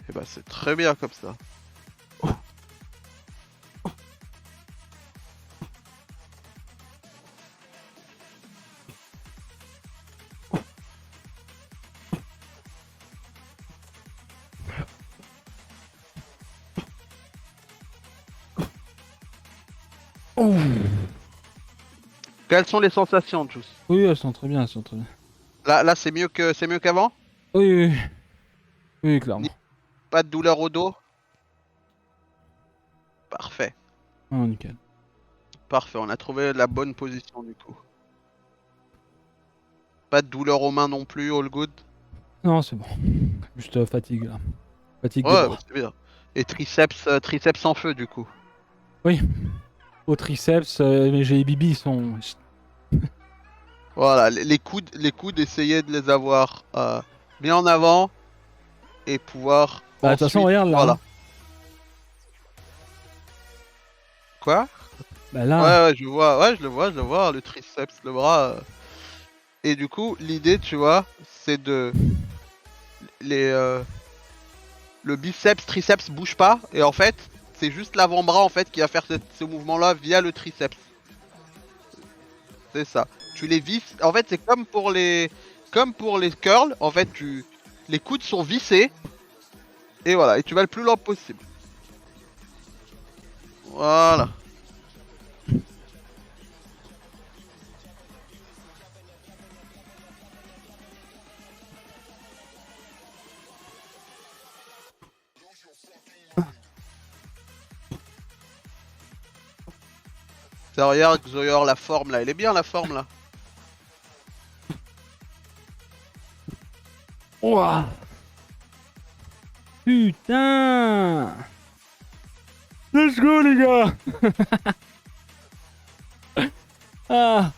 Et bah c'est très bien comme ça. Quelles sont les sensations, Juice? Oui, elles sont très bien, elles sont très bien. Là c'est mieux qu'avant? Oui, oui, oui, oui, clairement. Ni- Pas de douleur au dos? Parfait. Ah, nickel. Parfait, on a trouvé la bonne position du coup. Pas de douleur aux mains non plus, all good. Non, c'est bon. Juste fatigue là. Fatigue des Ouais, bah, bras. c'est bien. Et triceps en feu du coup. Oui. Au triceps, mais j'ai les bibis, ils sont... Voilà, les coudes, essayez de les avoir bien en avant et pouvoir Bah, de toute façon, ensuite, regarde là. voilà. Hein. Quoi? Bah Ouais, là. ouais, je le vois, le triceps, le bras. Et du coup, l'idée, tu vois, c'est de les le biceps, triceps bouge pas, et en fait, c'est juste l'avant-bras en fait qui va faire ce mouvement-là via le triceps. C'est ça. Tu les visses. En fait, c'est comme pour les curls. En fait, les coudes sont vissés et voilà. Et tu vas le plus lent possible. Voilà. Ça, regarde, Xoyor, la forme là. Elle est bien la forme là. Ouah. Putain. Let's go les gars. Ah.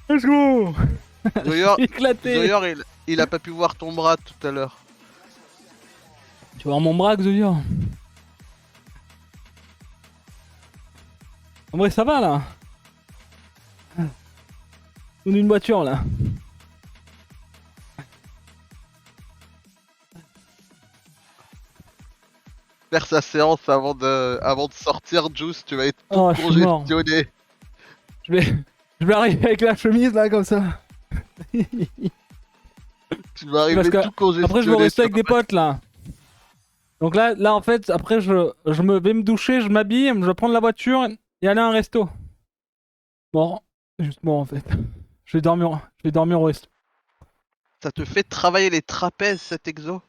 Let's go. Xoyor, Éclaté. Xoyor, il a pas pu voir ton bras tout à l'heure. Tu vois mon bras, Xavier? En vrai, ça va là. On est une voiture là. Faire sa séance avant de sortir, Juice, tu vas être tout Oh, je suis mort. congestionné. Je vais, je vais arriver avec la chemise là comme ça. Tu vas Parce arriver que tout congestionné. après je vais rester sur avec des potes là. Donc là en fait, après je me vais me doucher, je m'habille, je vais prendre la voiture et aller à un resto. Bon, juste bon en fait. Je vais dormir au resto. Ça te fait travailler les trapèzes cet exo?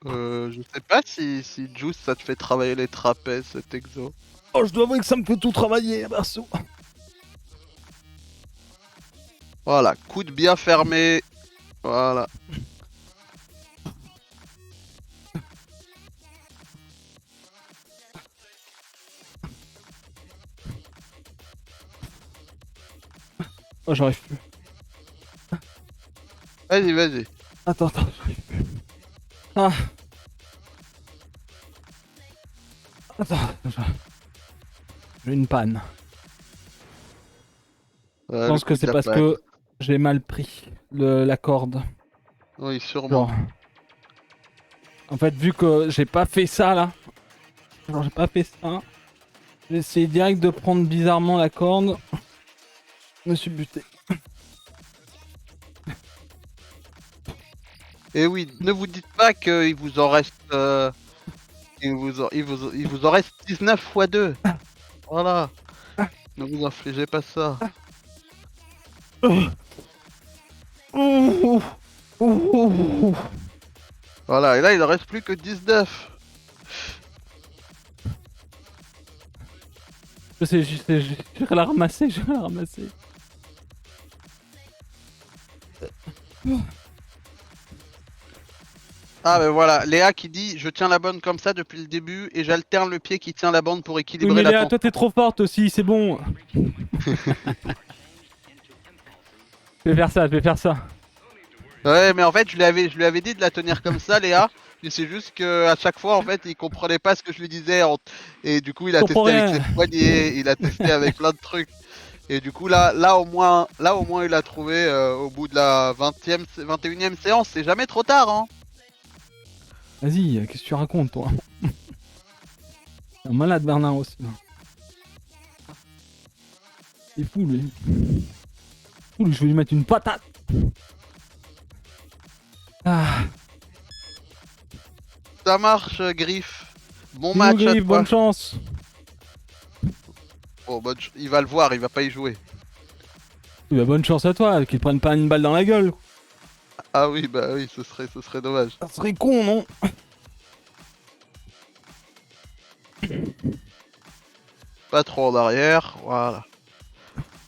Je sais pas si Juice ça te fait travailler les trapèzes cet exo. Oh, je dois avouer que ça me fait tout travailler, perso. Voilà, coude bien fermé. Voilà. Oh, j'arrive plus. Vas-y, vas-y. Attends, j'arrive plus. Ah. Attends, j'ai une panne. Ouais, Je le pense que coup de c'est la parce panne. que j'ai mal pris la corde. Oui, sûrement. Genre, en fait, vu que j'ai pas fait ça là, genre j'ai pas fait ça, j'ai essayé direct de prendre bizarrement la corde. Je me suis buté. Et oui, ne vous dites pas qu'il vous en reste. Il vous en reste 19 x 2. Voilà. Ne vous infligez pas ça. Ouh, ouh. Voilà, et là il en reste plus que 19. je vais la ramasser, je vais la ramasser. Ah ben voilà, Léa qui dit je tiens la bande comme ça depuis le début et j'alterne le pied qui tient la bande pour Oui, équilibrer mais la Léa, toi tension. t'es trop forte aussi, c'est bon. Je vais faire ça, je vais faire ça. Ouais, mais en fait, je lui avais dit de la tenir comme ça, Léa. Mais c'est juste que à chaque fois, en fait, il comprenait pas ce que je lui disais. Et du coup, il Je a comprends testé avec rien. ses poignets, il a testé avec plein de trucs. Et du coup, là, au moins, il a trouvé au bout de la 21e séance. C'est jamais trop tard, hein. Vas-y, qu'est-ce que tu racontes, toi? Un malade, Bernard aussi. Il est fou, lui. Fou, lui, je vais lui mettre une patate. Ah. Ça marche, Griff. Bon Bisous, match à Griff, bonne toi. chance. Bon, il va le voir, il va pas y jouer. Oui, bah, bonne chance à toi, qu'il te prenne pas une balle dans la gueule. Ah oui, bah oui, ce serait dommage. Ça serait con, non? Pas trop en arrière, voilà.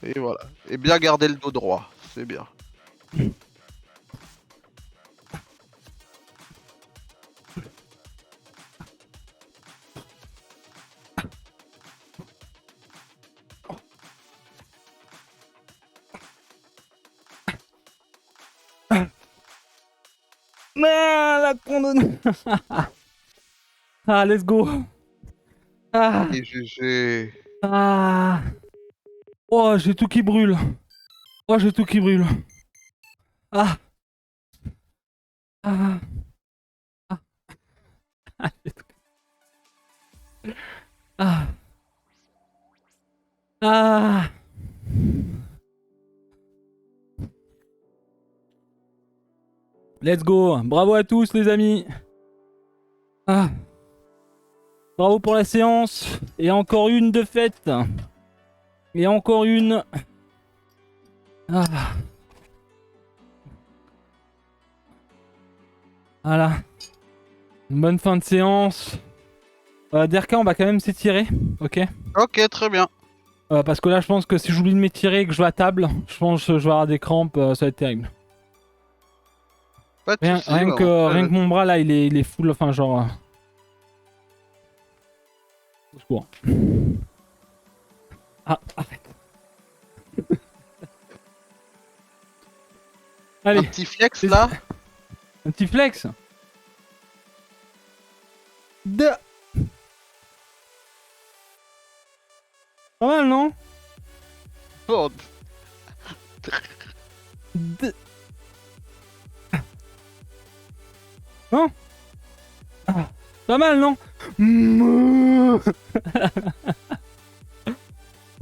Et voilà. Et bien garder le dos droit, c'est bien. Ah, la condamne. Ah, let's go. Ah, Et GG. ah. Oh, j'ai tout qui brûle. Oh, j'ai tout qui brûle. Ah, ah, ah, ah, j'ai tout- ah, ah. Let's go. Bravo à tous, les amis. Ah, bravo pour la séance. Et encore une de fête. Et encore une. Ah, voilà. Une bonne fin de séance. Derka, on va quand même s'étirer, ok? Ok, très bien. Parce que là, je pense que si j'oublie de m'étirer et que je vais à table, je pense que je vais avoir des crampes, ça va être terrible. Pas de Rien, soucis. rien Bah, que, rien que mon bras là, il est full, enfin, genre. Au secours. Ah, arrête. un Allez, petit flex c'est- là. un petit flex. De... Pas mal, non? Oh, De... Non? Ah, pas mal, non? Mouh.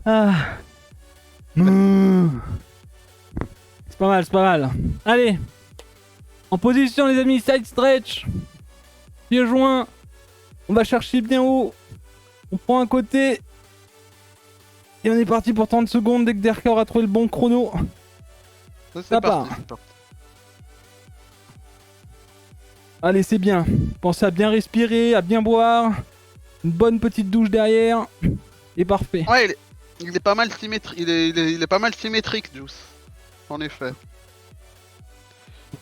Ah. Mouh. C'est pas mal, c'est pas mal. Allez, en position les amis, side stretch. Pieds joints. On va chercher bien haut. On prend un côté. Et on est parti pour 30 secondes dès que Derka aura trouvé le bon chrono. c'est Ça parti, part. c'est parti. Allez, c'est bien. Pensez à bien respirer, à bien boire. Une bonne petite douche derrière. Et parfait. Ouais, il est pas mal symétrique. Il est pas mal symétrique, Juice. En effet.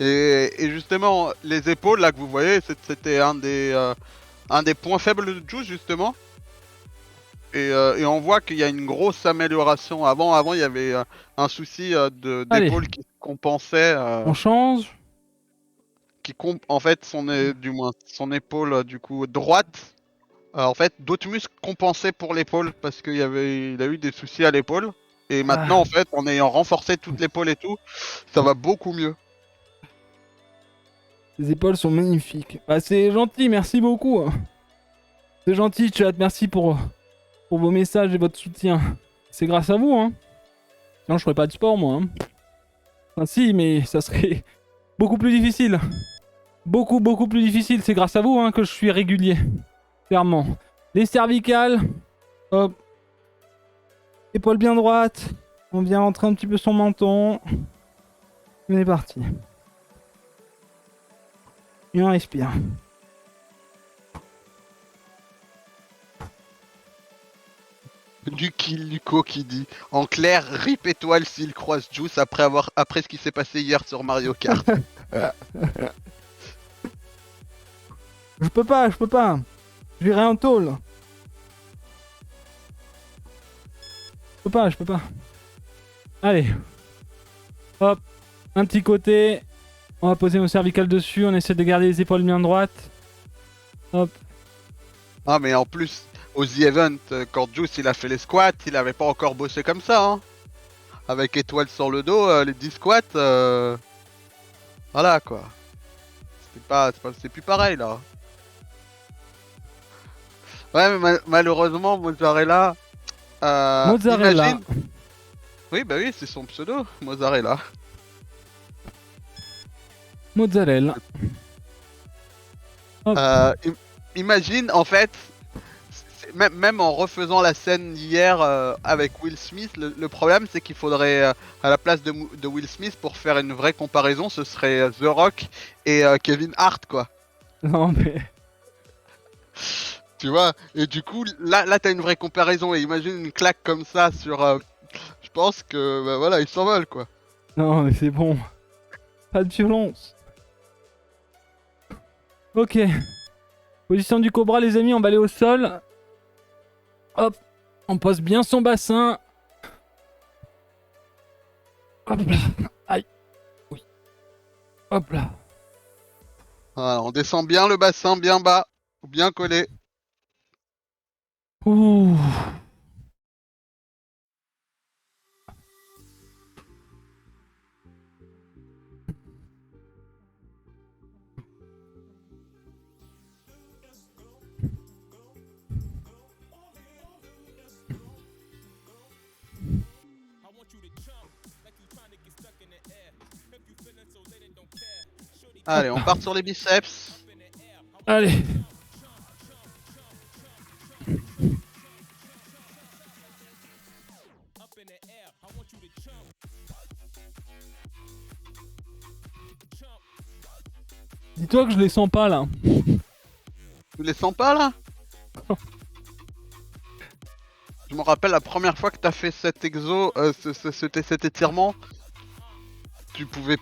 Et justement, les épaules là que vous voyez, c'était un des points faibles de Juice justement. Et on voit qu'il y a une grosse amélioration. Avant il y avait un souci Allez, d'épaule qui compensait, on change. en fait du moins son épaule du coup droite. En fait, d'autres muscles compensaient pour l'épaule parce il a eu des soucis à l'épaule. Et maintenant, Ah, en fait, en ayant renforcé toute l'épaule et tout, ça va beaucoup mieux. les épaules sont magnifiques. Bah, c'est gentil, merci beaucoup. C'est gentil, chat. Merci pour vos messages et votre soutien. C'est grâce à vous, hein. Non, je ferais pas de sport, moi. Hein. Enfin, si, mais ça serait beaucoup plus difficile. Beaucoup, beaucoup plus difficile. C'est grâce à vous hein, que je suis régulier. Clairement. Les cervicales. Hop. Épaule bien droite. On vient rentrer un petit peu son menton. On est parti. Et on respire. Lucky Luco qui dit en clair, rip étoile s'il croise Juice après ce qui s'est passé hier sur Mario Kart. Je peux pas, je peux pas. Je virerai en tôle. Je peux pas, je peux pas. Allez. Hop. Un petit côté. On va poser nos cervicales dessus. On essaie de garder les épaules bien droites. Hop. Ah mais en plus, au The Event, quand Juice il a fait les squats, il avait pas encore bossé comme ça, hein. Avec étoile sur le dos, les 10 squats, voilà quoi. C'est plus pareil là. Ouais, mais malheureusement, Mozzarella, Mozzarella. imagine... Oui, bah oui, c'est son pseudo, Mozzarella. Mozzarella. Hop. Imagine, en fait, même en refaisant la scène hier avec Will Smith, le problème c'est qu'il faudrait, à la place de Will Smith, pour faire une vraie comparaison, ce serait The Rock et Kevin Hart, quoi. Non mais... Tu vois? Et du coup, là t'as une vraie comparaison, et imagine une claque comme ça sur... je pense que, bah voilà, ils s'envolent, quoi. Non mais c'est bon. Pas de violence. Ok. Position du cobra les amis, on va aller au sol. Hop. On pose bien son bassin. Hop là. Aïe. Oui. Hop là. Voilà, on descend bien le bassin, bien bas, bien collé. Ouh. Allez, on part sur les biceps. Allez. Dis-toi que je les sens pas là. Tu les sens pas là? Je me rappelle la première fois que t'as fait cet exo, cet étirement, tu pouvais,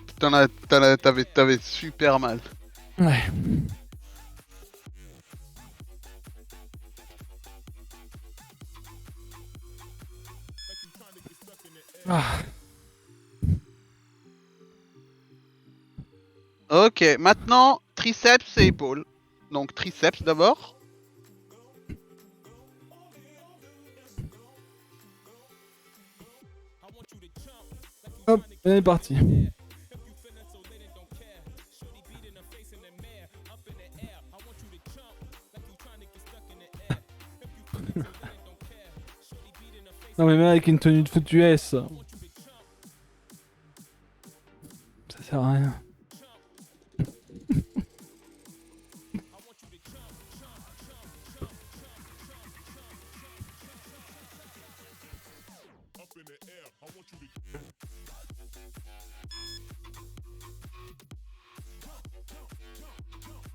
t'avais super mal. Ouais. Ah. Ok, maintenant triceps et épaules. Donc triceps d'abord. Hop, on est parti. Non mais même avec une tenue de foot US, ça sert à rien.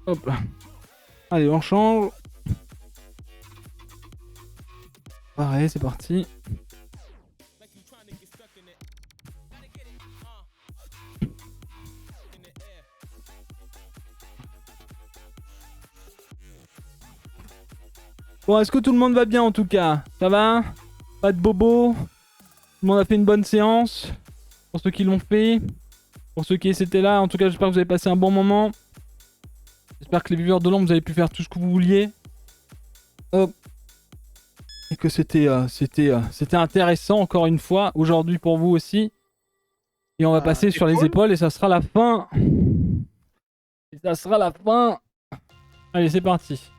Hop là. Allez, on change. Pareil, c'est parti. Bon, est-ce que tout le monde va bien en tout cas? Ça va? Pas de bobo? Tout le monde a fait une bonne séance? Pour ceux qui l'ont fait? Pour ceux qui étaient là, en tout cas, j'espère que vous avez passé un bon moment. J'espère que les viewers de l'ombre, vous avez pu faire tout ce que vous vouliez. Hop. Et que c'était intéressant encore une fois, aujourd'hui pour vous aussi. Et on va passer sur les épaules et ça sera la fin. Et ça sera la fin. Allez, c'est parti.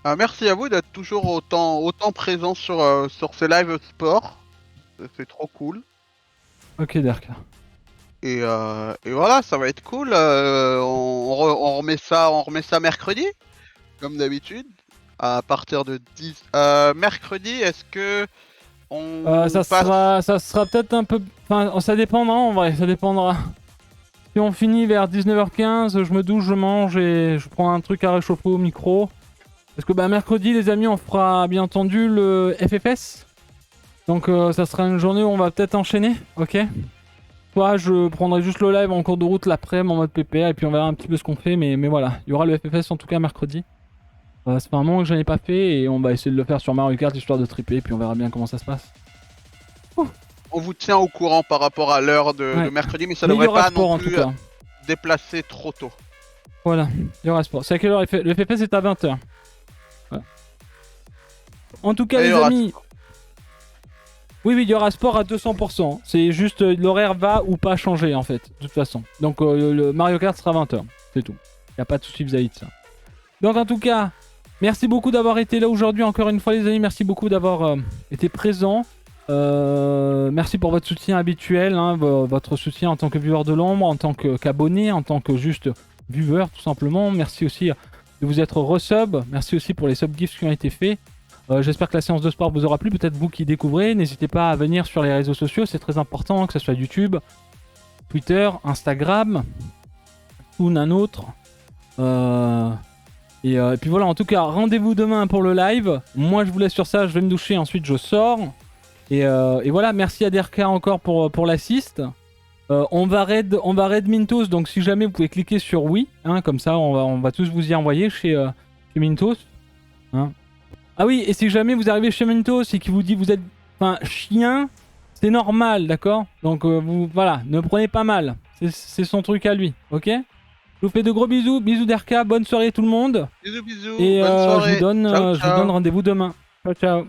Merci à vous d'être toujours autant présent sur ces live sport. C'est trop cool. Ok, Derk. Et voilà, ça va être cool. On remet ça mercredi, comme d'habitude, à partir de 10. Mercredi, est-ce que on Ça passe... sera peut-être un peu... Enfin, ça dépendra en vrai, ça dépendra. Si on finit vers 19h15, je me douche, je mange et je prends un truc à réchauffer au micro. Parce que bah, mercredi, les amis, on fera bien entendu le FFS. Donc ça sera une journée où on va peut-être enchaîner, ok? Soit je prendrai juste le live en cours de route l'après-midi en mode PPA et puis on verra un petit peu ce qu'on fait. Mais voilà, il y aura le FFS en tout cas mercredi. Ça fait un moment que j'en ai pas fait et on va essayer de le faire sur Mario Kart histoire de triper et puis on verra bien comment ça se passe. On vous tient au courant par rapport à l'heure de Ouais. mercredi, mais ça Mais il y devrait aura pas sport non en tout plus cas. déplacer trop tôt. Voilà, il y aura sport. C'est à quelle heure le FFS est à 20h. Voilà. En tout cas, Et il y les aura amis. Oui, il y aura sport à 200%. C'est juste l'horaire va ou pas changer en fait, de toute façon. Donc le Mario Kart sera 20h. C'est tout. Il n'y a pas de souci vis-à-vis de ça. Donc en tout cas, merci beaucoup d'avoir été là aujourd'hui. Encore une fois, les amis, merci beaucoup d'avoir été présents. Merci pour votre soutien habituel, hein, votre soutien en tant que viewer de l'ombre, en tant qu'abonné, en tant que juste viewer tout simplement. Merci aussi de vous être resub. Merci aussi pour les sub gifts qui ont été faits. J'espère que la séance de sport vous aura plu. Peut-être vous qui découvrez, n'hésitez pas à venir sur les réseaux sociaux, c'est très important, que ce soit YouTube, Twitter, Instagram, ou un autre. Et puis voilà, en tout cas, rendez-vous demain pour le live. Moi, je vous laisse sur ça, je vais me doucher, ensuite je sors. Et voilà, merci à DRK encore pour l'assist. On va raid Mintos, donc si jamais vous pouvez cliquer sur oui, hein, comme ça on va tous vous y envoyer chez Mintos. Hein. Ah oui, et si jamais vous arrivez chez Mintos et qu'il vous dit vous êtes chien, c'est normal, d'accord? Donc vous voilà, ne prenez pas mal, c'est son truc à lui, ok? Je vous fais de gros bisous, bisous DRK, bonne soirée tout le monde. Bisous, bisous, Et bonne soirée. je vous donne Ciao, rendez-vous demain. Ciao, ciao.